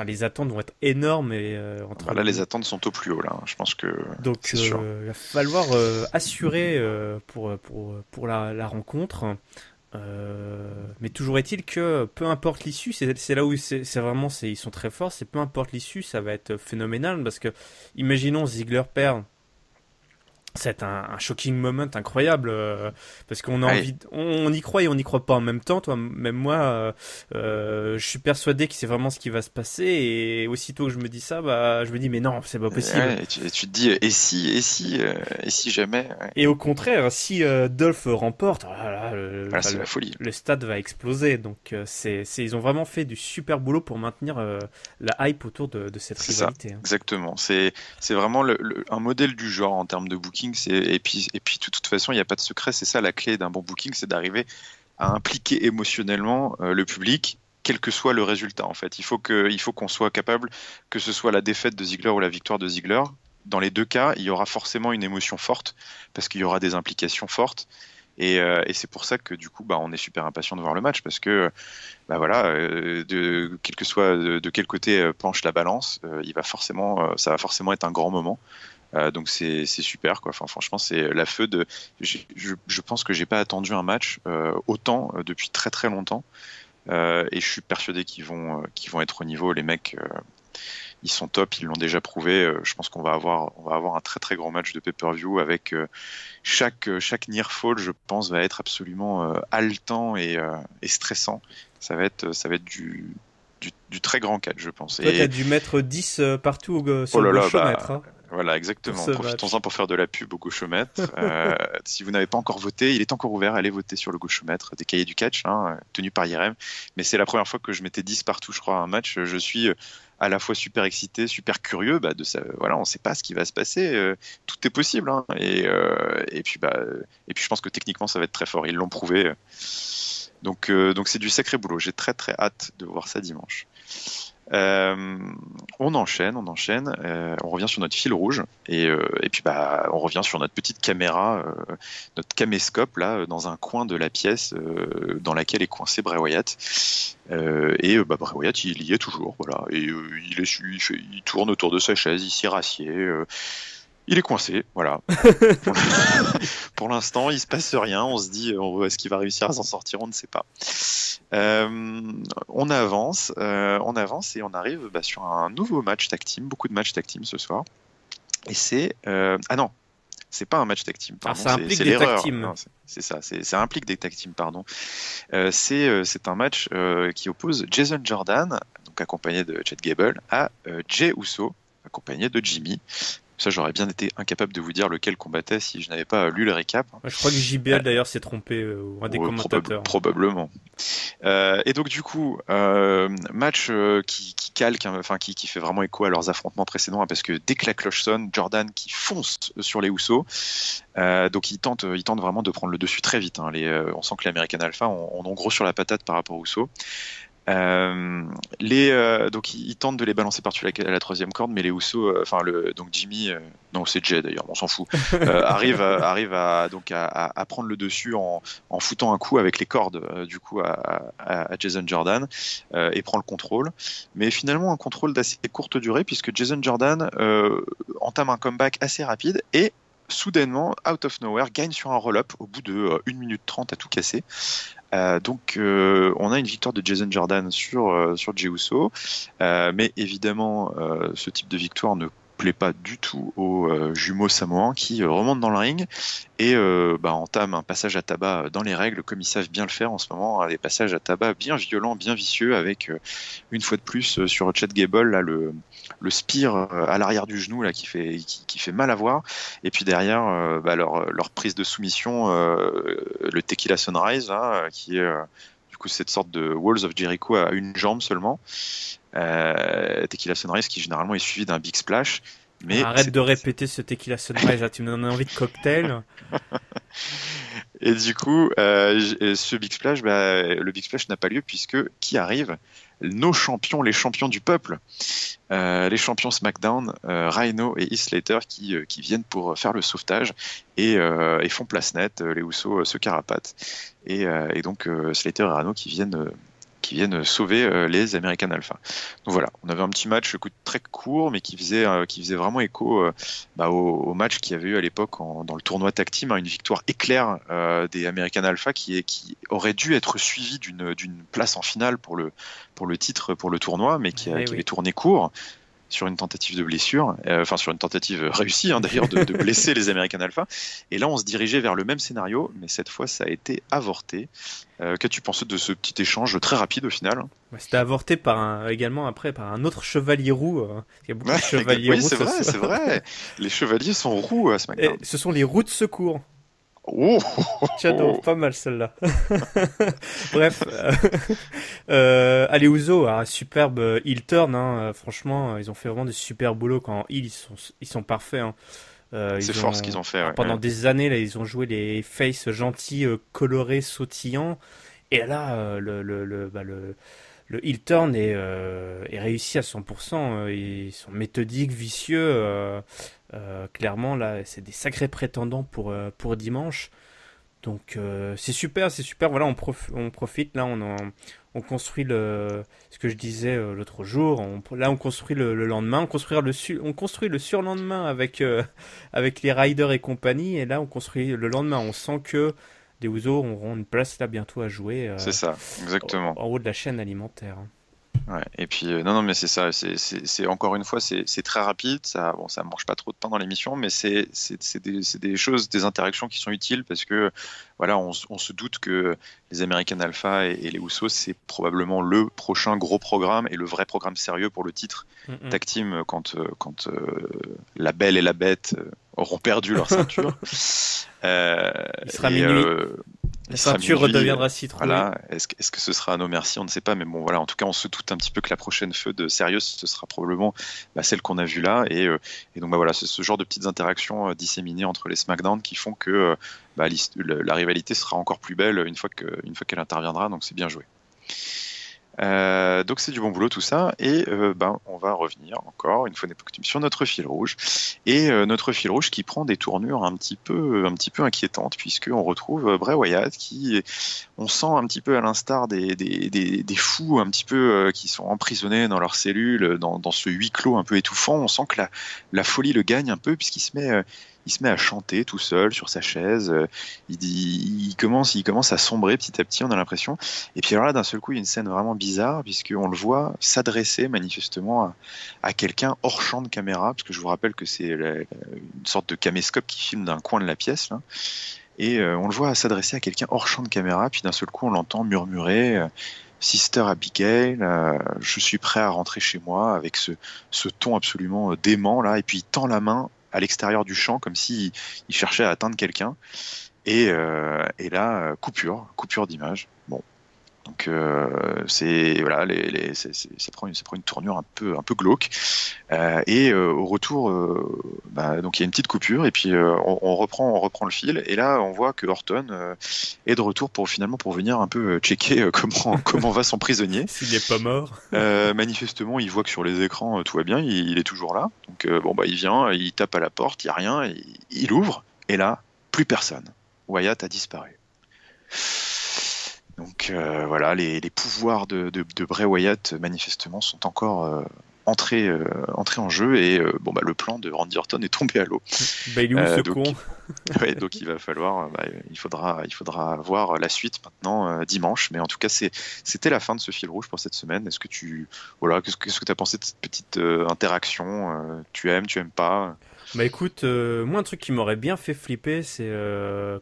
les attentes vont être énormes et là les attentes sont au plus haut là, je pense que donc c'est sûr. Il va falloir assurer pour la rencontre. Mais toujours est-il que peu importe l'issue, c'est là où ils sont très forts, c'est peu importe l'issue, ça va être phénoménal parce que imaginons Ziggler perd, c'est un shocking moment incroyable parce qu'on a envie, on y croit et on n'y croit pas en même temps. Toi, même moi, je suis persuadé que c'est vraiment ce qui va se passer et aussitôt que je me dis ça, je me dis mais non, c'est pas possible. Et tu te dis et si jamais. Ouais. Et au contraire, si Dolph remporte, c'est la folie. Le stade va exploser. Donc ils ont vraiment fait du super boulot pour maintenir la hype autour de cette rivalité. Exactement. C'est vraiment un modèle du genre en termes de booking. Et puis de toute façon il n'y a pas de secret, c'est ça la clé d'un bon booking, c'est d'arriver à impliquer émotionnellement le public quel que soit le résultat en fait. Il faut qu'on soit capable, que ce soit la défaite de Ziggler ou la victoire de Ziggler, dans les deux cas il y aura forcément une émotion forte parce qu'il y aura des implications fortes et c'est pour ça que du coup on est super impatient de voir le match parce que quel que soit de quel côté penche la balance, ça va forcément être un grand moment. Donc c'est super quoi. Enfin franchement c'est la feu de. Je pense que j'ai pas attendu un match autant depuis très très longtemps et je suis persuadé qu'ils vont être au niveau. Les mecs ils sont top, ils l'ont déjà prouvé. Je pense qu'on va avoir un très très grand match de pay-per-view avec chaque near fall, je pense, va être absolument haletant et stressant. Ça va être du très grand catch, je pense. Toi, t'as dû mettre 10 partout sur le gauchomètre. Voilà, exactement. Profitons-en pour faire de la pub au gauchomètre. Si vous n'avez pas encore voté, il est encore ouvert. Allez voter sur le gauchomètre des cahiers du catch, tenu par IRM. Mais c'est la première fois que je mettais 10 partout, je crois, à un match. Je suis à la fois super excité, super curieux de ça. Voilà, on ne sait pas ce qui va se passer. Tout est possible. Et puis je pense que techniquement, ça va être très fort. Ils l'ont prouvé. Donc c'est du sacré boulot. J'ai très très hâte de voir ça dimanche. On enchaîne, on revient sur notre fil rouge et puis on revient sur notre petite caméra, notre caméscope là dans un coin de la pièce dans laquelle est coincé Bray Wyatt. Bray Wyatt il y est toujours, voilà, et il tourne autour de sa chaise, il s'y rassied. Il est coincé, voilà. Pour l'instant, il se passe rien. On se dit, est-ce qu'il va réussir à s'en sortir? On ne sait pas. On avance et on arrive sur un nouveau match tag team. Beaucoup de matchs tag team ce soir. Et c'est non, c'est pas un match tag team. Pardon, ça implique des tag teams. Non, c'est ça. Ça implique des tag teams. Pardon. C'est un match qui oppose Jason Jordan, donc accompagné de Chad Gable, à Jey Uso, accompagné de Jimmy. Ça, j'aurais bien été incapable de vous dire lequel combattait si je n'avais pas lu le récap. Je crois que JBL d'ailleurs s'est trompé, un des commentateurs. Probablement. Et donc du coup, match qui calque, qui fait vraiment écho à leurs affrontements précédents, parce que dès que la cloche sonne, Jordan qui fonce sur les Usos. Donc il tente vraiment de prendre le dessus très vite. On sent que les American Alpha ont gros sur la patate par rapport aux Usos. Donc ils tentent de les balancer par-dessus la troisième corde, mais les Usos, donc Jimmy, non c'est Jay d'ailleurs, on s'en fout, arrive à prendre le dessus en foutant un coup avec les cordes du coup à Jason Jordan et prend le contrôle. Mais finalement un contrôle d'assez courte durée puisque Jason Jordan entame un comeback assez rapide et soudainement, out of nowhere, gagne sur un roll-up au bout de 1 minute 30 à tout casser. Donc on a une victoire de Jason Jordan sur Jey Uso, mais évidemment ce type de victoire ne plaît pas du tout aux jumeaux samoans qui remontent dans le ring et entament un passage à tabac dans les règles comme ils savent bien le faire en ce moment, hein, des passages à tabac bien violents, bien vicieux avec une fois de plus sur Chad Gable là, le spear à l'arrière du genou là, qui fait mal à voir et puis derrière leur prise de soumission le Tequila Sunrise là, qui est du coup cette sorte de Walls of Jericho à une jambe seulement. Tequila Sunrise qui généralement est suivi d'un Big Splash. Mais arrête de répéter ce Tequila Sunrise, là, tu me donnes envie de cocktail. Et du coup, ce Big Splash, le Big Splash n'a pas lieu puisque qui arrive? Nos champions, les champions du peuple, les champions SmackDown, Rhino et Heath Slater qui viennent pour faire le sauvetage et font place nette. Les Usos se carapatent et donc Slater et Rhino qui viennent sauver les American Alpha. Donc voilà, on avait un petit match très court, mais qui faisait vraiment écho au match qu'il y avait eu à l'époque dans le tournoi Tag Team, hein, une victoire éclair des American Alpha qui aurait dû être suivie d'une place en finale pour le titre, pour le tournoi, mais qui avait tourné court sur une tentative de blessure, sur une tentative réussie hein, d'ailleurs de blesser les American Alpha. Et là, on se dirigeait vers le même scénario, mais cette fois, ça a été avorté. Qu'as-tu pensé de ce petit échange très rapide au final? C'était avorté également après par un autre chevalier roux. Il y a beaucoup de chevaliers roux. Oui, c'est vrai. Les chevaliers sont roux à SmackDown. Ce sont les roux de secours. Oh, J'adore, pas mal celle-là. Bref, allez Uso, superbe heel turn, hein. Franchement, ils ont fait vraiment des super boulots quand ils sont parfaits. Hein. C'est fort ce qu'ils ont fait. Pendant des années, là, ils ont joué les faces gentils, colorés, sautillants, et là, le heel turn est réussi à 100%. Ils sont méthodiques, vicieux. Clairement, là, c'est des sacrés prétendants pour dimanche. Donc, c'est super. Voilà, on profite. Là, on construit ce que je disais l'autre jour. On construit le lendemain. On construit le surlendemain avec les riders et compagnie. Et là, on construit le lendemain. On sent que les Usos auront une place là bientôt à jouer. C'est ça, exactement. En haut de la chaîne alimentaire. Ouais, et puis non mais c'est ça, c'est encore une fois c'est très rapide, ça mange pas trop de temps dans l'émission, mais c'est des choses, des interactions qui sont utiles parce que voilà, on se doute que les American Alpha et les Usos c'est probablement le prochain gros programme et le vrai programme sérieux pour le titre Tag Team quand la Belle et la Bête auront perdu leur ceinture. Il sera minuit. La ceinture redeviendra citrouille. Voilà. Est-ce que ce sera à nos merci? On ne sait pas, mais bon, voilà. En tout cas, on se doute un petit peu que la prochaine feud sérieuse, ce sera probablement celle qu'on a vue là. Et donc, voilà, c'est ce genre de petites interactions disséminées entre les SmackDown qui font que la rivalité sera encore plus belle une fois qu'elle interviendra. Donc, c'est bien joué. Donc c'est du bon boulot tout ça et on va revenir encore une fois n'est pas coutume sur notre fil rouge et notre fil rouge qui prend des tournures un petit peu inquiétantes puisque on retrouve Bray Wyatt qui on sent un petit peu à l'instar des fous un petit peu qui sont emprisonnés dans leur cellule dans ce huis clos un peu étouffant. On sent que la folie le gagne un peu puisqu'il se met à chanter tout seul sur sa chaise. Il commence à sombrer petit à petit, on a l'impression. Et puis alors là, d'un seul coup, il y a une scène vraiment bizarre, puisqu'on le voit s'adresser manifestement à quelqu'un hors champ de caméra, parce que je vous rappelle que c'est une sorte de caméscope qui filme d'un coin de la pièce. Là. Et on le voit s'adresser à quelqu'un hors champ de caméra, puis d'un seul coup, on l'entend murmurer Sister Abigail, je suis prêt à rentrer chez moi, avec ce ton absolument dément, là, et puis il tend la main à l'extérieur du champ, comme s'il cherchait à atteindre quelqu'un. Et là, coupure d'image. Bon, Donc c'est voilà, ça prend une tournure un peu glauque. Au retour, donc il y a une petite coupure et puis on reprend le fil. Et là, on voit que Horton est de retour pour venir un peu checker comment va son prisonnier. S'il est pas mort. Manifestement, il voit que sur les écrans tout va bien, il est toujours là. Donc il vient, il tape à la porte, il y a rien, il ouvre et là, plus personne. Wyatt a disparu. Donc voilà, les pouvoirs de Bray Wyatt manifestement sont encore entrés en jeu et le plan de Randy Orton est tombé à l'eau. Il est où ce con? Ouais, donc il va falloir, il faudra voir la suite maintenant dimanche. Mais en tout cas, c'était la fin de ce fil rouge pour cette semaine. Est-ce que qu'est-ce que tu as pensé de cette petite interaction? Tu aimes pas? Bah écoute, moi un truc qui m'aurait bien fait flipper, c'est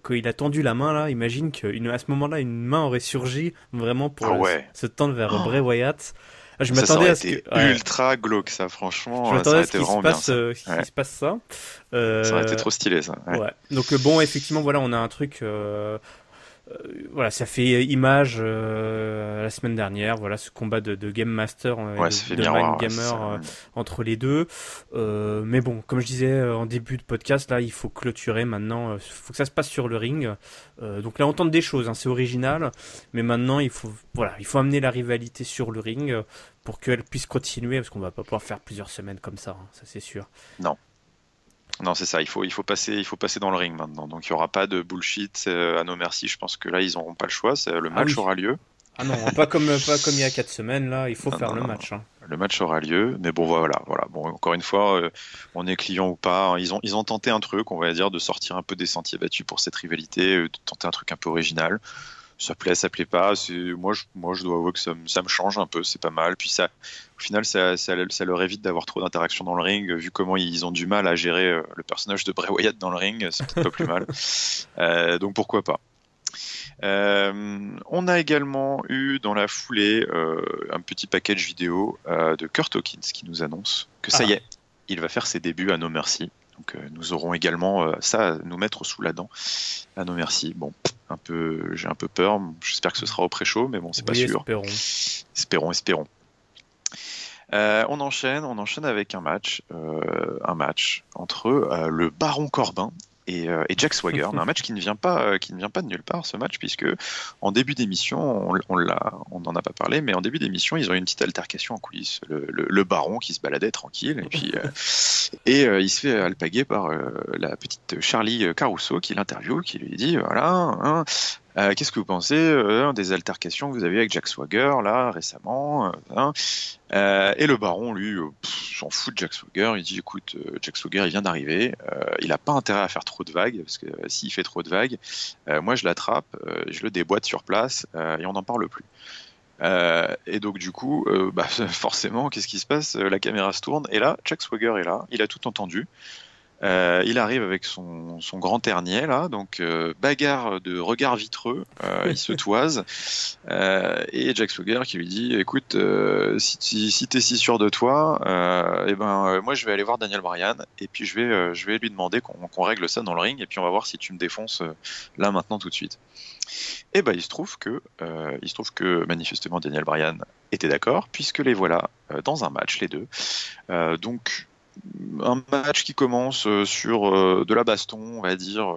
quand il a tendu la main là, imagine qu'à ce moment-là, une main aurait surgi vraiment pour se tendre vers Bray Wyatt. Je m'attendais à ce que ultra glauque ça, franchement. Je m'attendais à ce qu'il se passe ça. Ça aurait été trop stylé ça. Ouais. Donc bon, effectivement, voilà, on a un truc. Voilà, ça fait image la semaine dernière. Voilà, ce combat de Game Master et de Mind Gamer entre les deux. Mais bon, comme je disais en début de podcast, là, il faut clôturer maintenant. Il faut que ça se passe sur le ring. Donc là, on tente des choses. Hein, c'est original, mais maintenant, il faut amener la rivalité sur le ring pour qu'elle puisse continuer, parce qu'on va pas pouvoir faire plusieurs semaines comme ça. Hein, ça, c'est sûr. Non, c'est ça. Il faut passer dans le ring maintenant. Donc il y aura pas de bullshit à nos merci. Je pense que là ils n'auront pas le choix. Le match aura lieu. Ah non, pas comme il y a 4 semaines là. Il faut faire le match. Hein. Le match aura lieu. Mais bon voilà. Bon, encore une fois, on est client ou pas. Ils ont tenté un truc, on va dire, de sortir un peu des sentiers battus pour cette rivalité, de tenter un truc un peu original. Ça plaît pas. Moi je dois avouer que ça me change un peu. C'est pas mal. Puis ça. Au final, ça leur évite d'avoir trop d'interactions dans le ring, vu comment ils ont du mal à gérer le personnage de Bray Wyatt dans le ring, c'est peut-être pas plus mal. Donc pourquoi pas. On a également eu dans la foulée un petit package vidéo de Kurt Hawkins qui nous annonce que ça y est, il va faire ses débuts à No Mercy. Donc nous aurons également ça à nous mettre sous la dent à No Mercy. Bon, j'ai un peu peur. J'espère que ce sera au pré-show, mais bon, c'est pas sûr. Espérons. On enchaîne avec un match entre le Baron Corbin et Jack Swagger. Un match qui ne vient pas de nulle part, ce match, puisque en début d'émission, on n'en a pas parlé, mais en début d'émission, ils ont eu une petite altercation en coulisses. Le Baron qui se baladait tranquille, et puis il se fait alpaguer par la petite Charlie Caruso qui l'interviewe, qui lui dit voilà. Qu'est-ce que vous pensez des altercations que vous avez avec Jack Swagger là récemment et le Baron lui s'en fout de Jack Swagger. Il dit écoute, Jack Swagger il vient d'arriver, il a pas intérêt à faire trop de vagues, parce que s'il fait trop de vagues, moi je l'attrape, je le déboîte sur place et on n'en parle plus. Et donc du coup forcément qu'est-ce qui se passe, la caméra se tourne et là Jack Swagger est là, il a tout entendu. Il arrive avec son grand ternier là, donc bagarre de regard vitreux, il se toise et Jack Swagger qui lui dit écoute, si t'es si sûr de toi, moi je vais aller voir Daniel Bryan et puis je vais lui demander qu'on règle ça dans le ring et puis on va voir si tu me défonces là maintenant tout de suite. Et il se trouve que manifestement Daniel Bryan était d'accord, puisque les voilà dans un match les deux. Donc un match qui commence sur de la baston, on va dire,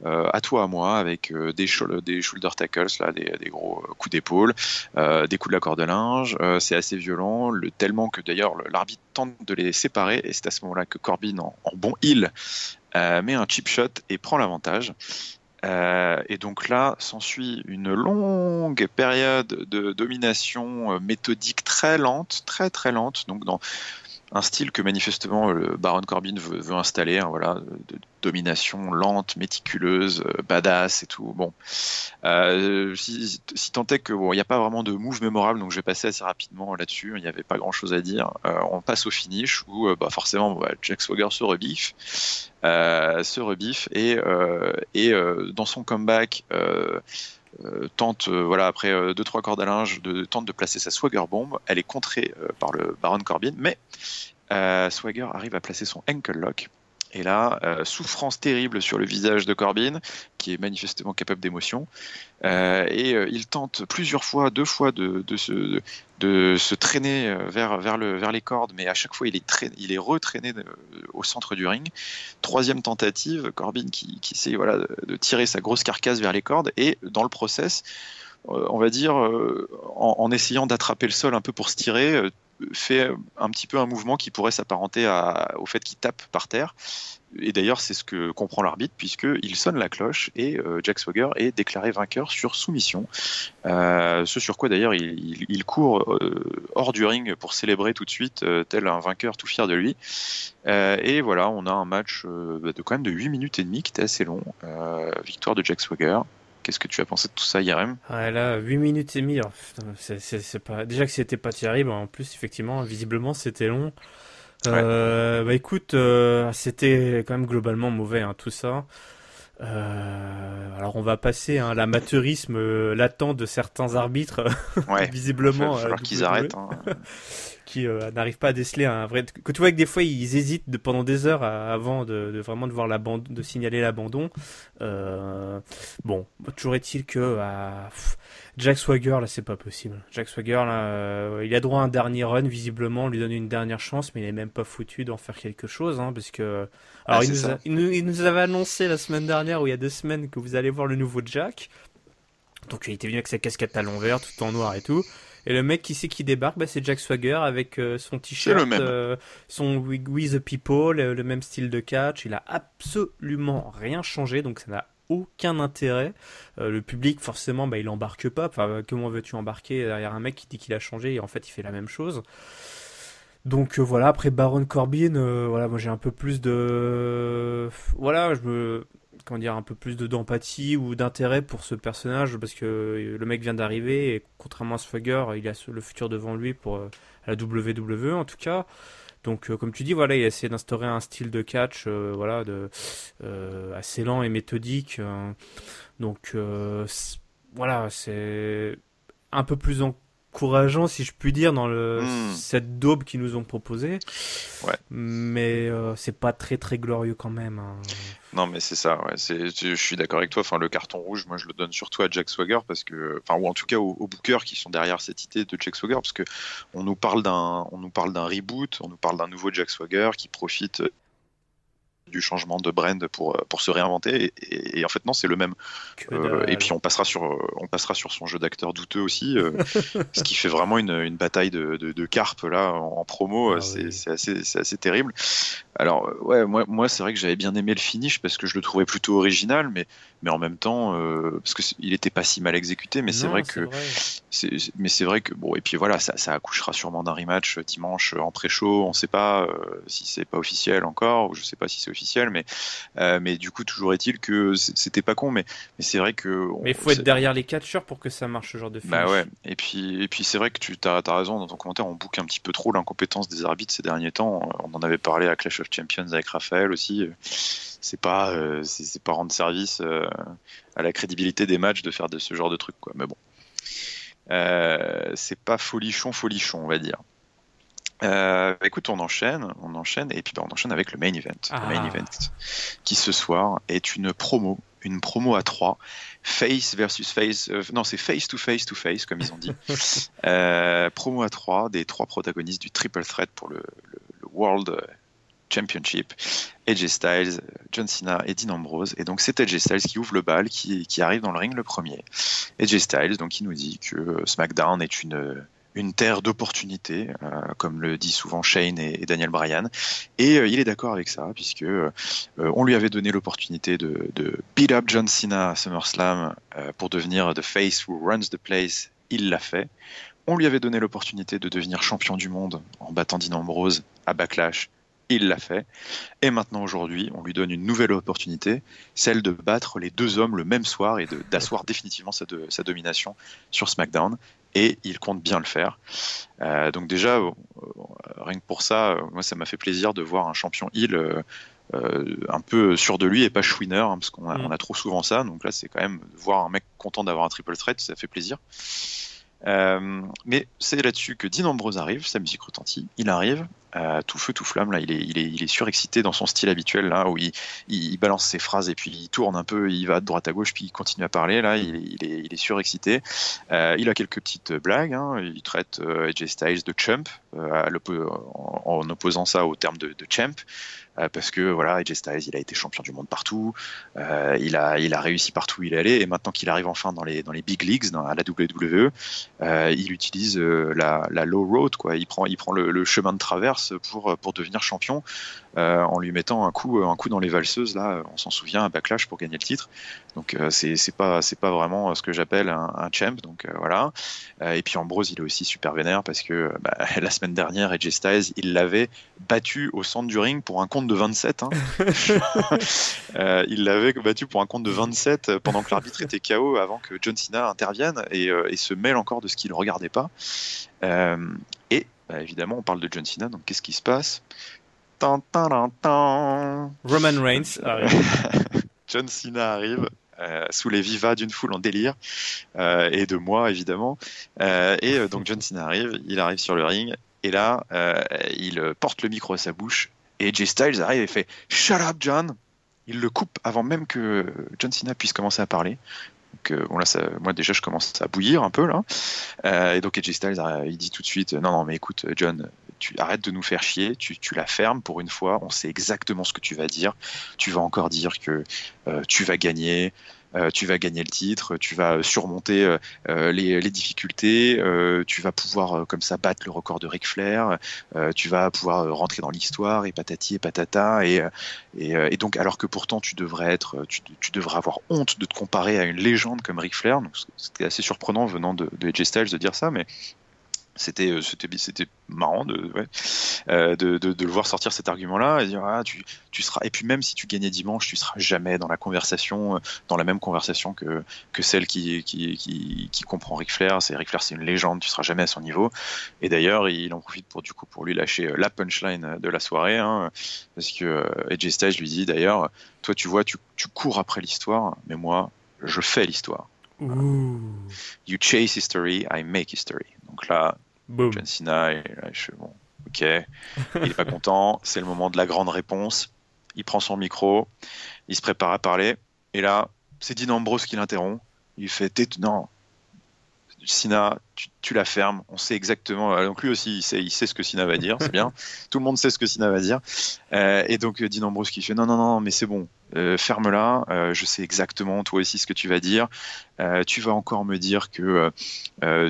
à toi à moi, avec des shoulder tackles, là, des gros coups d'épaule, des coups de la corde à linge. C'est assez violent, tellement que d'ailleurs l'arbitre tente de les séparer, et c'est à ce moment-là que Corbin, en bon heel, met un cheap shot et prend l'avantage. Et donc là, s'ensuit une longue période de domination méthodique très lente, très très lente, donc dans un style que manifestement le Baron Corbin veut installer, hein, voilà, de domination lente, méticuleuse, badass et tout. Bon, si tant est que il n'y a pas vraiment de move mémorable, donc je vais passer assez rapidement là-dessus. Il n'y avait pas grand-chose à dire. On passe au finish où forcément Jack Swagger se rebiffe et dans son comeback. Tente, après 2-3 cordes à linge, tente de placer sa Swagger Bomb. Elle est contrée par le Baron Corbin, mais Swagger arrive à placer son Ankle Lock. Et là, souffrance terrible sur le visage de Corbin, qui est manifestement capable d'émotion. Il tente plusieurs fois, 2 fois, de se traîner vers les cordes, mais à chaque fois, il est retraîné au centre du ring. Troisième tentative, Corbin qui essaye de tirer sa grosse carcasse vers les cordes, et dans le process, on va dire, en essayant d'attraper le sol un peu pour se tirer, fait un petit peu un mouvement qui pourrait s'apparenter au fait qu'il tape par terre. Et d'ailleurs, c'est ce que comprend l'arbitre, puisqu'il sonne la cloche et Jack Swagger est déclaré vainqueur sur soumission. Ce sur quoi d'ailleurs il court hors du ring pour célébrer tout de suite, tel un vainqueur tout fier de lui. Et voilà, on a un match quand même de 8 minutes et demie qui était assez long. Victoire de Jack Swagger. Qu'est-ce que tu as pensé de tout ça, Yarem? Ouais, là, 8 minutes et demie, alors, putain, c'est pas... Déjà que c'était pas terrible, en plus, effectivement, visiblement, c'était long. Bah écoute, c'était quand même globalement mauvais, hein, tout ça. Alors on va passer à l'amateurisme latent de certains arbitres, Ouais, visiblement, il va falloir qu'ils arrêtent. Hein. qui n'arrivent pas à déceler un vrai. Que tu vois que des fois ils hésitent pendant des heures avant de vraiment de voir de signaler l'abandon. Bon, toujours est-il que Jack Swagger là c'est pas possible. Jack Swagger là, il a droit à un dernier run visiblement, on lui donne une dernière chance, mais il est même pas foutu d'en faire quelque chose, hein, parce que alors il nous avait annoncé la semaine dernière ou il y a 2 semaines que vous allez voir le nouveau Jack. Donc il était venu avec sa casquette à l'envers, tout en noir et tout. Et le mec qui débarque, c'est Jack Swagger avec son t-shirt, son We the People, le même style de catch. Il a absolument rien changé, donc ça n'a aucun intérêt. Le public, forcément, il embarque pas. Enfin, comment veux-tu embarquer derrière un mec qui dit qu'il a changé et en fait il fait la même chose? Donc voilà, après Baron Corbin, moi j'ai un peu plus de... comment dire, un peu plus d'empathie ou d'intérêt pour ce personnage parce que le mec vient d'arriver et contrairement à Swagger, il a le futur devant lui pour la WWE en tout cas. Donc comme tu dis, il a essayé d'instaurer un style de catch assez lent et méthodique. Donc c'est un peu plus encourageant si je puis dire dans cette daube qu'ils nous ont proposé. Ouais. Mais c'est pas très très glorieux quand même, hein. Non, mais c'est ça, ouais. Je suis d'accord avec toi. Enfin, le carton rouge, moi, je le donne surtout à Jack Swagger parce que, ou en tout cas aux bookers qui sont derrière cette idée de Jack Swagger, parce que on nous parle d'un reboot, on nous parle d'un nouveau Jack Swagger qui profite du changement de brand pour se réinventer et en fait non, c'est le même. Et puis on passera sur son jeu d'acteur douteux aussi, ce qui fait vraiment une bataille de carpe là en promo. C'est assez terrible. Alors moi c'est vrai que j'avais bien aimé le finish parce que je le trouvais plutôt original, mais en même temps parce que il était pas si mal exécuté, mais c'est vrai que bon, et puis voilà, ça accouchera sûrement d'un rematch dimanche en pré-show. On sait pas si c'est pas officiel encore, ou je sais pas si c'est officiel, mais du coup toujours est-il que c'était pas con, mais c'est vrai que mais il faut être derrière les catcheurs pour que ça marche, ce genre de finish. Bah ouais, et puis c'est vrai que tu as raison dans ton commentaire, on boucle un petit peu trop l'incompétence des arbitres ces derniers temps. On en avait parlé à Clash of Champions avec Raphaël aussi. C'est pas rendre service à la crédibilité des matchs de faire ce genre de trucs, quoi. Mais bon, c'est pas folichon, on va dire. Écoute, on enchaîne et puis on enchaîne avec le main event. Le main event qui ce soir est une promo à 3, face versus face, non c'est face to face comme ils ont dit. Promo à 3 des 3 protagonistes du triple threat pour le World Championship, AJ Styles, John Cena et Dean Ambrose. Et donc c'est AJ Styles qui ouvre le bal, qui arrive dans le ring le premier. AJ Styles donc il nous dit que SmackDown est une terre d'opportunités, comme le dit souvent Shane et Daniel Bryan, et il est d'accord avec ça puisque on lui avait donné l'opportunité de beat up John Cena à SummerSlam pour devenir the face who runs the place. Il l'a fait. On lui avait donné l'opportunité de devenir champion du monde en battant Dean Ambrose à Backlash. Il l'a fait. Et maintenant, aujourd'hui, on lui donne une nouvelle opportunité, celle de battre les 2 hommes le même soir et d'asseoir définitivement sa domination sur SmackDown. Et il compte bien le faire. Donc déjà, rien que pour ça, moi, ça m'a fait plaisir de voir un champion heel un peu sûr de lui et pas chouineur, hein, parce qu'on a trop souvent ça. Donc là, c'est quand même voir un mec content d'avoir un triple threat, ça fait plaisir. Mais c'est là-dessus que Dean Ambrose arrive, sa musique retentit, il arrive, tout feu, tout flamme. Là, il est surexcité dans son style habituel, là, où il balance ses phrases et puis il tourne un peu, il va de droite à gauche, puis il continue à parler. Là, il est surexcité. Il a quelques petites blagues. Hein. Il traite AJ Styles de chump, en opposant ça au terme de champ. Parce que voilà, AJ Styles, il a été champion du monde partout, il a réussi partout où il est allé, et maintenant qu'il arrive enfin dans les big leagues, à la WWE, il utilise la low road, quoi. Il prend le chemin de traverse pour devenir champion, en lui mettant un coup dans les valseuses, là, on s'en souvient, un Backlash pour gagner le titre. Donc c'est pas vraiment ce que j'appelle un champ, donc voilà. Et puis Ambrose, il est aussi super vénère parce que la semaine dernière, AJ Styles, il l'avait battu au centre du ring pour un compte de 27. Hein. Il l'avait battu pour un compte de 27 pendant que l'arbitre était KO avant que John Cena intervienne et se mêle encore de ce qu'il ne regardait pas. Évidemment, on parle de John Cena, donc qu'est-ce qui se passe? Roman Reigns arrive. John Cena arrive. Sous les vivas d'une foule en délire et de moi évidemment donc John Cena arrive, il arrive sur le ring et là il porte le micro à sa bouche et AJ Styles arrive et fait "Shut up John", il le coupe avant même que John Cena puisse commencer à parler. Donc bon là moi déjà je commence à bouillir un peu là et donc AJ Styles il dit tout de suite non mais écoute John, tu arrêtes de nous faire chier, tu la fermes pour une fois, on sait exactement ce que tu vas dire, tu vas encore dire que tu vas gagner le titre, tu vas surmonter les difficultés, tu vas pouvoir comme ça battre le record de Ric Flair, tu vas pouvoir rentrer dans l'histoire et patati et patata et donc alors que pourtant tu devrais avoir honte de te comparer à une légende comme Ric Flair. Donc c'était assez surprenant venant de AJ Styles de dire ça, mais c'était marrant de le voir sortir cet argument-là et dire tu seras, et puis même si tu gagnais dimanche, tu seras jamais dans la même conversation que celle qui comprend Ric Flair. Ric Flair, c'est une légende, tu seras jamais à son niveau. Et d'ailleurs, il en profite pour lui lâcher la punchline de la soirée, hein, parce que AJ Styles lui dit d'ailleurs, toi tu vois, tu cours après l'histoire, mais moi je fais l'histoire. Ouh. You chase history, I make history. Donc là, Boom. John Cena, bon, ok, il est pas content, c'est le moment de la grande réponse. Il prend son micro, il se prépare à parler, et là, c'est Dean Ambrose qui l'interrompt. Il fait non, Cena, tu la fermes, on sait exactement. Donc lui aussi, il sait ce que Cena va dire, c'est bien. Tout le monde sait ce que Cena va dire. Et donc Dean Ambrose qui fait non, mais c'est bon, ferme-la. Je sais exactement toi aussi ce que tu vas dire. Tu vas encore me dire que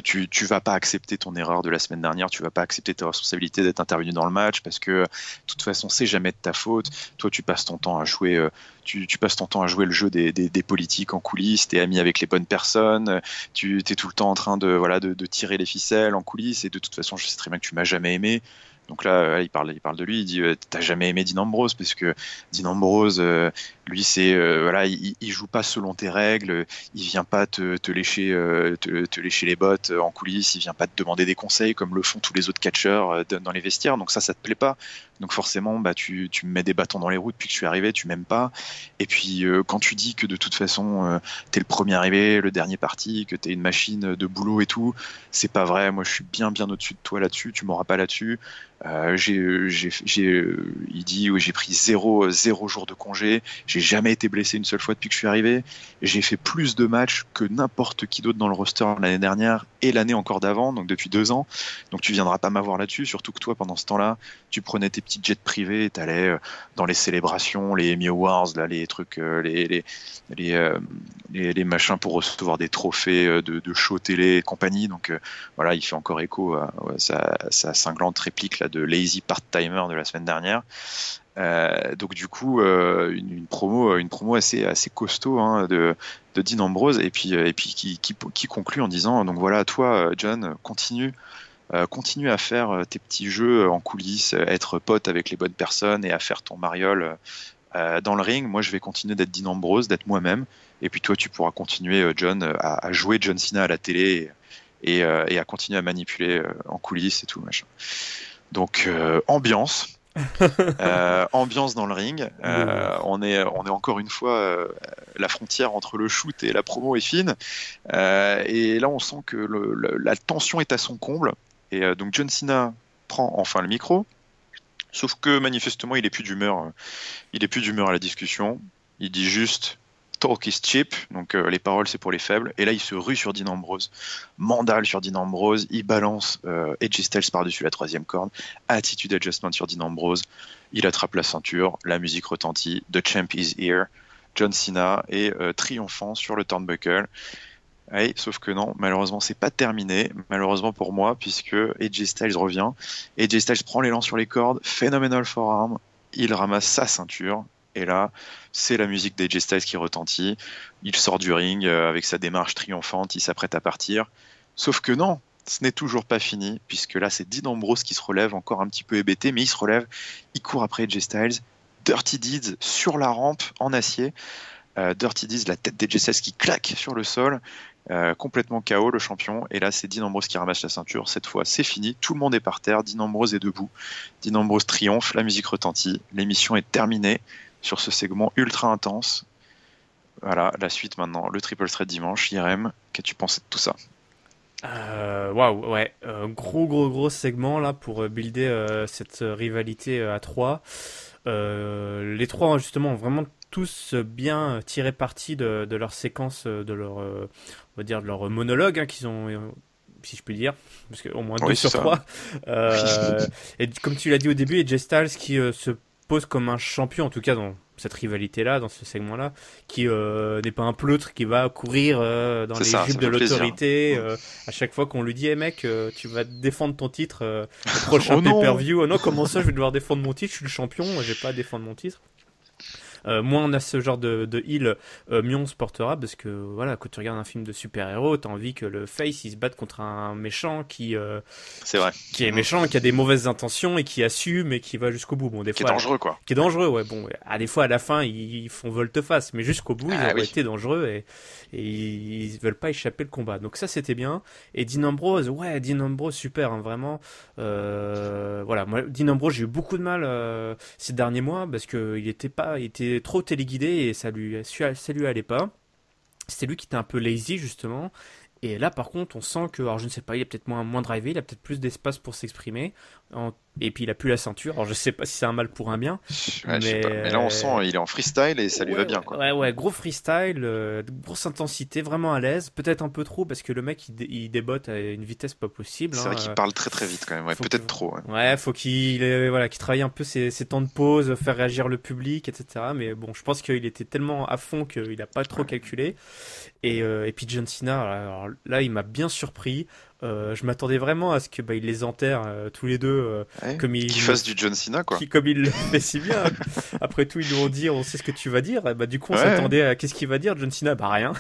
tu vas pas accepter ton erreur de la semaine dernière, tu vas pas accepter ta responsabilité d'être intervenu dans le match parce que de toute façon c'est jamais de ta faute. Toi tu passes ton temps à jouer, tu passes ton temps à jouer le jeu des politiques en coulisses, t'es ami avec les bonnes personnes, tu es tout le temps en train de tirer les ficelles en coulisses et de toute façon je sais très bien que tu m'as jamais aimé. Donc là, il parle de lui, il dit t'as jamais aimé Dean Ambrose parce que Dean Ambrose, lui c'est il joue pas selon tes règles, il vient pas te lécher les bottes en coulisses, il vient pas te demander des conseils comme le font tous les autres catcheurs dans les vestiaires. Donc ça te plaît pas. Donc forcément tu me mets des bâtons dans les roues depuis que je suis arrivé, tu m'aimes pas. Et puis quand tu dis que de toute façon t'es le premier arrivé, le dernier parti, que t'es une machine de boulot et tout, c'est pas vrai. Moi je suis bien au-dessus de toi là-dessus, tu m'auras pas là-dessus. Il dit j'ai pris zéro jour de congé, j'ai jamais été blessé une seule fois depuis que je suis arrivé, j'ai fait plus de matchs que n'importe qui d'autre dans le roster l'année dernière et l'année encore d'avant, donc depuis 2 ans. Donc tu viendras pas m'avoir là-dessus, surtout que toi pendant ce temps-là tu prenais tes petits jets privés et t'allais dans les célébrations, les Emmy Awards, là, les trucs, les machins pour recevoir des trophées de show télé et compagnie. Donc voilà, il fait encore écho à sa cinglante réplique là, de Lazy Part-Timer de la semaine dernière. Donc du coup une promo assez costaud, hein, de Dean Ambrose et puis qui conclut en disant donc voilà, toi John, continue à faire tes petits jeux en coulisses, être pote avec les bonnes personnes et à faire ton mariole dans le ring. Moi je vais continuer d'être Dean Ambrose, d'être moi-même, et puis toi tu pourras continuer John à jouer John Cena à la télé et à continuer à manipuler en coulisses et tout machin. Donc ambiance dans le ring. On est encore une fois la frontière entre le shoot et la promo est fine. Et là on sent que la tension est à son comble. Et donc John Cena prend enfin le micro Sauf que manifestement, il est plus d'humeur. Il est plus d'humeur à la discussion. Il dit juste talk is cheap, donc les paroles c'est pour les faibles. Et là, il se rue sur Dean Ambrose, mandale sur Dean Ambrose. Il balance AJ Styles par-dessus la troisième corde, attitude adjustment sur Dean Ambrose. Il attrape la ceinture, la musique retentit. The champ is here. John Cena est triomphant sur le turnbuckle. Ouais, sauf que non, malheureusement, c'est pas terminé. Malheureusement pour moi, puisque AJ Styles revient. AJ Styles prend l'élan sur les cordes, Phenomenal Forearm, il ramasse sa ceinture. Et là, c'est la musique d'AJ Styles qui retentit. Il sort du ring avec sa démarche triomphante, il s'apprête à partir. Sauf que non, ce n'est toujours pas fini, puisque là, c'est Dean Ambrose qui se relève, encore un petit peu hébété, mais il se relève, il court après AJ Styles. Dirty Deeds sur la rampe en acier. Dirty Deeds, la tête d'AJ Styles qui claque sur le sol. Complètement KO le champion, et là c'est Dean Ambrose qui ramasse la ceinture. Cette fois c'est fini, tout le monde est par terre, Dean Ambrose est debout, Dean Ambrose triomphe, la musique retentit, l'émission est terminée sur ce segment ultra intense. Voilà, la suite maintenant, le triple threat dimanche. Irem, qu'as-tu pensé de tout ça? Waouh, ouais, gros segment là pour builder cette rivalité à 3. Les trois justement ont vraiment tous bien tiré parti de leur séquence, de leur, on va dire, de leur monologue qu'ils ont, si je puis dire, parce qu'au moins 2 sur 3. Et comme tu l'as dit au début, AJ Styles qui se pose comme un champion, en tout cas dans cette rivalité-là, dans ce segment-là, qui n'est pas un pleutre qui va courir dans les jupes de l'autorité à chaque fois qu'on lui dit hey mec, tu vas défendre ton titre au prochain pay-per-view. Oh non, comment ça, je vais devoir défendre mon titre, je suis le champion, j'ai pas à défendre mon titre. Moins on a ce genre de heel, mieux on se portera, parce que voilà, quand tu regardes un film de super-héros, t'as envie que le face il se batte contre un méchant c'est vrai, qui est méchant, qui a des mauvaises intentions et qui assume et qui va jusqu'au bout. Bon, des qui fois, est dangereux quoi. Qui est dangereux, ouais. Bon, des fois à la fin ils font volte-face, mais jusqu'au bout ils ont été dangereux et ils veulent pas échapper le combat. Donc ça c'était bien. Et Dean Ambrose, super, hein, vraiment. Voilà, moi Dean Ambrose j'ai eu beaucoup de mal ces derniers mois parce que il était trop téléguidé et ça lui allait pas. C'était lui qui était un peu lazy justement. Et là par contre on sent que, alors je ne sais pas, il est peut-être moins drivé, il a peut-être plus d'espace pour s'exprimer. Et puis il a plus la ceinture. Alors je sais pas si c'est un mal pour un bien. Ouais, mais là on sent il est en freestyle et ça lui va bien quoi. Ouais, gros freestyle, grosse intensité, vraiment à l'aise. Peut-être un peu trop parce que le mec il débotte à une vitesse pas possible. C'est vrai qu'il parle très vite quand même. Ouais, peut-être trop. Ouais, faut qu'il travaille un peu ses temps de pause, faire réagir le public, etc. Mais bon, je pense qu'il était tellement à fond qu'il a pas trop calculé. Et puis John Cena, alors là il m'a bien surpris. Je m'attendais vraiment à ce que il les enterre tous les deux comme qu'il fasse du John Cena quoi. Comme il le fait si bien. Après tout ils nous ont dit on sait ce que tu vas dire. Du coup on s'attendait à qu'est-ce qu'il va dire John Cena, rien.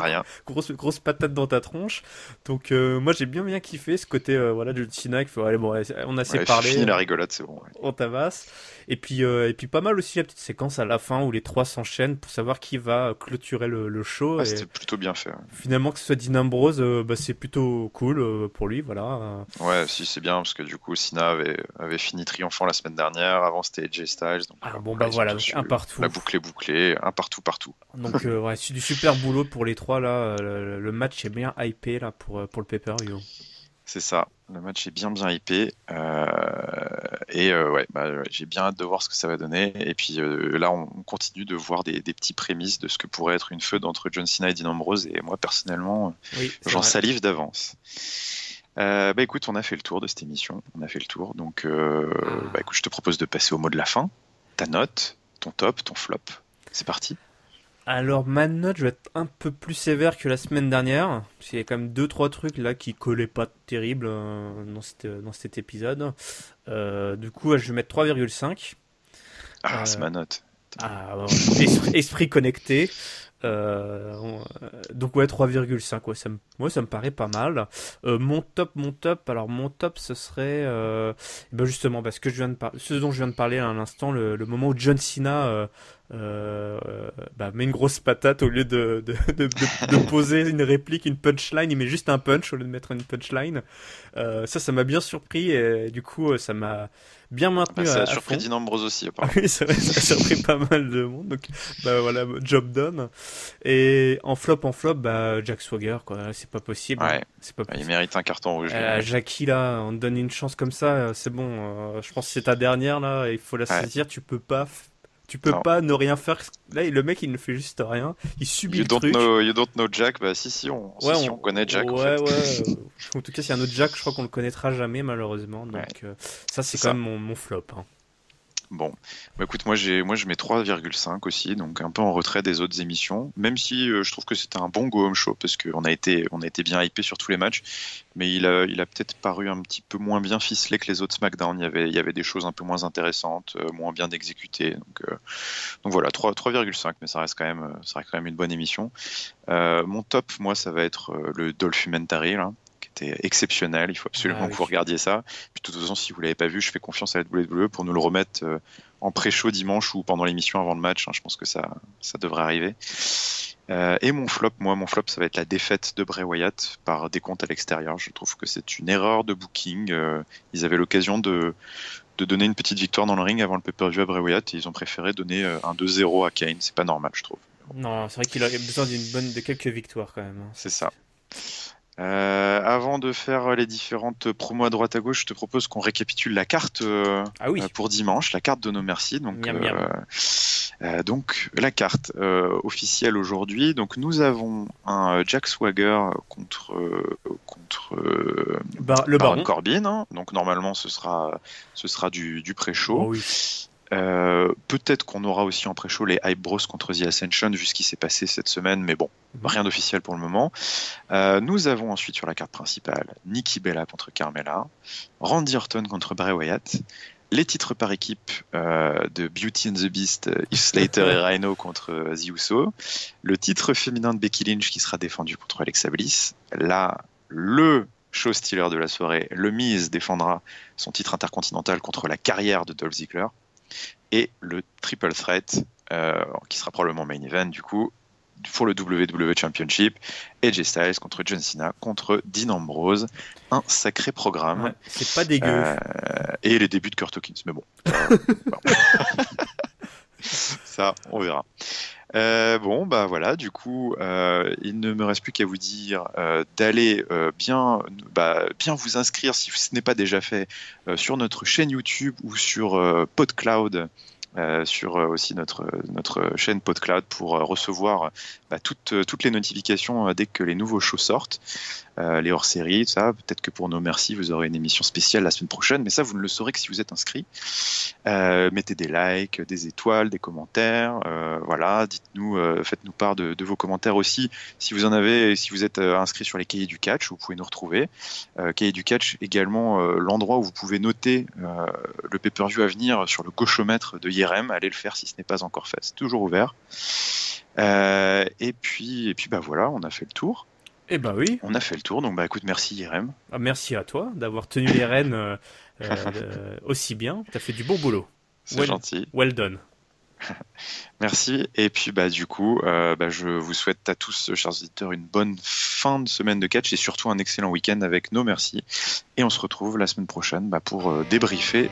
Rien. Grosse patate dans ta tronche. Donc moi j'ai bien kiffé ce côté John Cena qui fait allez, bon, on a assez parlé. Fini la rigolade, c'est bon. On tabasse. Et puis pas mal aussi la petite séquence à la fin où les trois s'enchaînent pour savoir qui va clôturer le show. C'était plutôt bien fait. Finalement que ce soit Dean Ambrose, c'est plutôt cool pour lui, voilà. Ouais, si c'est bien parce que du coup Cena avait fini triomphant la semaine dernière. Avant c'était AJ Styles. Donc, voilà, un partout. La boucle est bouclée, un partout. Donc c'est du super boulot pour les trois là. Le match est bien hypé là pour le pay-per-view. C'est ça, le match est bien hypé j'ai bien hâte de voir ce que ça va donner. Et puis là, on continue de voir des petits prémices de ce que pourrait être une feud entre John Cena et Dean Ambrose. Et moi, personnellement, j'en salive d'avance. Écoute, on a fait le tour de cette émission. Donc, écoute, je te propose de passer au mot de la fin. Ta note, ton top, ton flop. C'est parti. Alors ma note, je vais être un peu plus sévère que la semaine dernière, parce qu'il y a quand même 2-3 trucs là qui collaient pas terrible dans cet épisode. Du coup, je vais mettre 3,5. C'est ma note. Esprit connecté. Donc 3,5. Moi ça me paraît pas mal. Mon top. Alors mon top ce serait justement parce que ce dont je viens de parler à l'instant, le moment où John Cena met une grosse patate au lieu de poser une réplique, une punchline, il met juste un punch au lieu de mettre une punchline. Ça m'a bien surpris et du coup ça m'a bien maintenu. Ça a surpris Dean Ambrose aussi apparemment. Oui, c'est vrai, ça a surpris pas mal de monde. Donc voilà, job done. Et en flop, bah, Jack Swagger, quoi. C'est pas possible. Ouais. C'est pas Il possible. mérite un carton rouge. Jackie, là, on te donne une chance comme ça, c'est bon. Je pense que c'est ta dernière, là. Il faut la Ouais. saisir. Tu peux Non. pas ne rien faire. Là, le mec, il ne fait juste rien. Il subit le truc. You don't know Jack. Bah si, Ouais, on connaît Jack en ouais, fait. ouais. En tout cas, s'il y a un autre Jack, je crois qu'on le connaîtra jamais, malheureusement. Donc, Ouais, ça, c'est c'est quand ça. même mon flop, hein. Bon, bah écoute, moi je mets 3,5 aussi, donc un peu en retrait des autres émissions, même si je trouve que c'était un bon go home show parce on a été bien hypé sur tous les matchs, mais il a peut-être paru un petit peu moins bien ficelé que les autres SmackDown. Il y avait des choses un peu moins intéressantes, moins bien exécutées, donc voilà, 3,5, mais ça reste quand même une bonne émission. Mon top, moi, ça va être le Dolphumentary, là, qui était exceptionnel. Il faut absolument Ah que oui. vous regardiez ça. Puis de toute façon, si vous l'avez pas vu, je fais confiance à la WWE pour nous le remettre en pré-show dimanche ou pendant l'émission avant le match, hein. Je pense que ça devrait arriver. Et mon flop, ça va être la défaite de Bray Wyatt par décompte à l'extérieur. Je trouve que c'est une erreur de booking. Ils avaient l'occasion de donner une petite victoire dans le ring avant le pay-per-view à Bray Wyatt et ils ont préféré donner un 2-0 à Kane. C'est pas normal, je trouve. Non, c'est vrai qu'il a besoin de quelques victoires quand même, hein. C'est ça. Avant de faire les différentes promos à droite à gauche, je te propose qu'on récapitule la carte Ah oui. pour dimanche, la carte de nos merci. Miam, miam. Donc la carte officielle aujourd'hui. Donc nous avons un Jack Swagger contre Le Baron Baron. Corbin, hein. Donc normalement ce sera du pré-show. Oh oui. Peut-être qu'on aura aussi en pré-show les Hype Bros contre The Ascension, vu ce qui s'est passé cette semaine, mais bon, rien d'officiel pour le moment. Nous avons ensuite sur la carte principale Nikki Bella contre Carmella, Randy Orton contre Bray Wyatt, les titres par équipe de Beauty and the Beast, Heath Slater et Rhino contre The Uso, le titre féminin de Becky Lynch qui sera défendu contre Alexa Bliss, là, le show stealer de la soirée, le Miz défendra son titre intercontinental contre la carrière de Dolph Ziggler, et le triple threat qui sera probablement main event du coup pour le WWE Championship, AJ Styles contre John Cena contre Dean Ambrose, un sacré programme. Ouais, c'est pas dégueu. Et les débuts de Kurt Hawkins, mais bon, ça on verra. Bon bah voilà, du coup il ne me reste plus qu'à vous dire d'aller bien vous inscrire si ce n'est pas déjà fait sur notre chaîne YouTube ou sur PodCloud, sur aussi notre chaîne PodCloud pour recevoir toutes les notifications dès que les nouveaux shows sortent, les hors-séries, tout ça. Peut-être que pour nos merci, vous aurez une émission spéciale la semaine prochaine, mais ça, vous ne le saurez que si vous êtes inscrit. Mettez des likes, des étoiles, des commentaires, voilà, dites-nous, faites-nous part de vos commentaires aussi, si vous en avez, si vous êtes inscrit sur les cahiers du catch, vous pouvez nous retrouver. Cahiers du catch, également l'endroit où vous pouvez noter le pay-per-view à venir sur le gauchomètre de IRM, allez le faire si ce n'est pas encore fait, c'est toujours ouvert. Et puis bah voilà, on a fait le tour. Eh ben oui. On a fait le tour, donc bah écoute, merci IRM. Ah, merci à toi d'avoir tenu les rênes aussi bien. T'as fait du bon boulot. C'est gentil. Well done. Merci. Et puis bah du coup, je vous souhaite à tous, chers auditeurs, une bonne fin de semaine de catch et surtout un excellent week-end avec nos merci. Et on se retrouve la semaine prochaine pour débriefer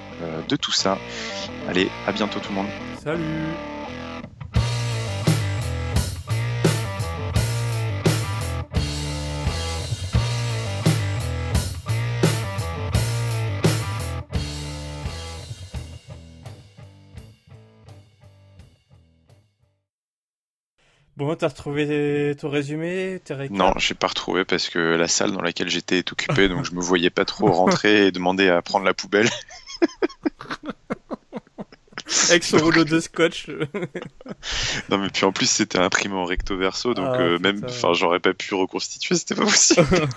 de tout ça. Allez, à bientôt tout le monde. Salut. Bon, t'as retrouvé ton résumé, tes récaps? Non, j'ai pas retrouvé parce que la salle dans laquelle j'étais est occupée, donc je me voyais pas trop rentrer et demander à prendre la poubelle. Avec son rouleau de scotch. Non, mais puis en plus c'était imprimé en recto verso, donc Ah, même, putain. j'aurais pas pu reconstituer, c'était pas possible.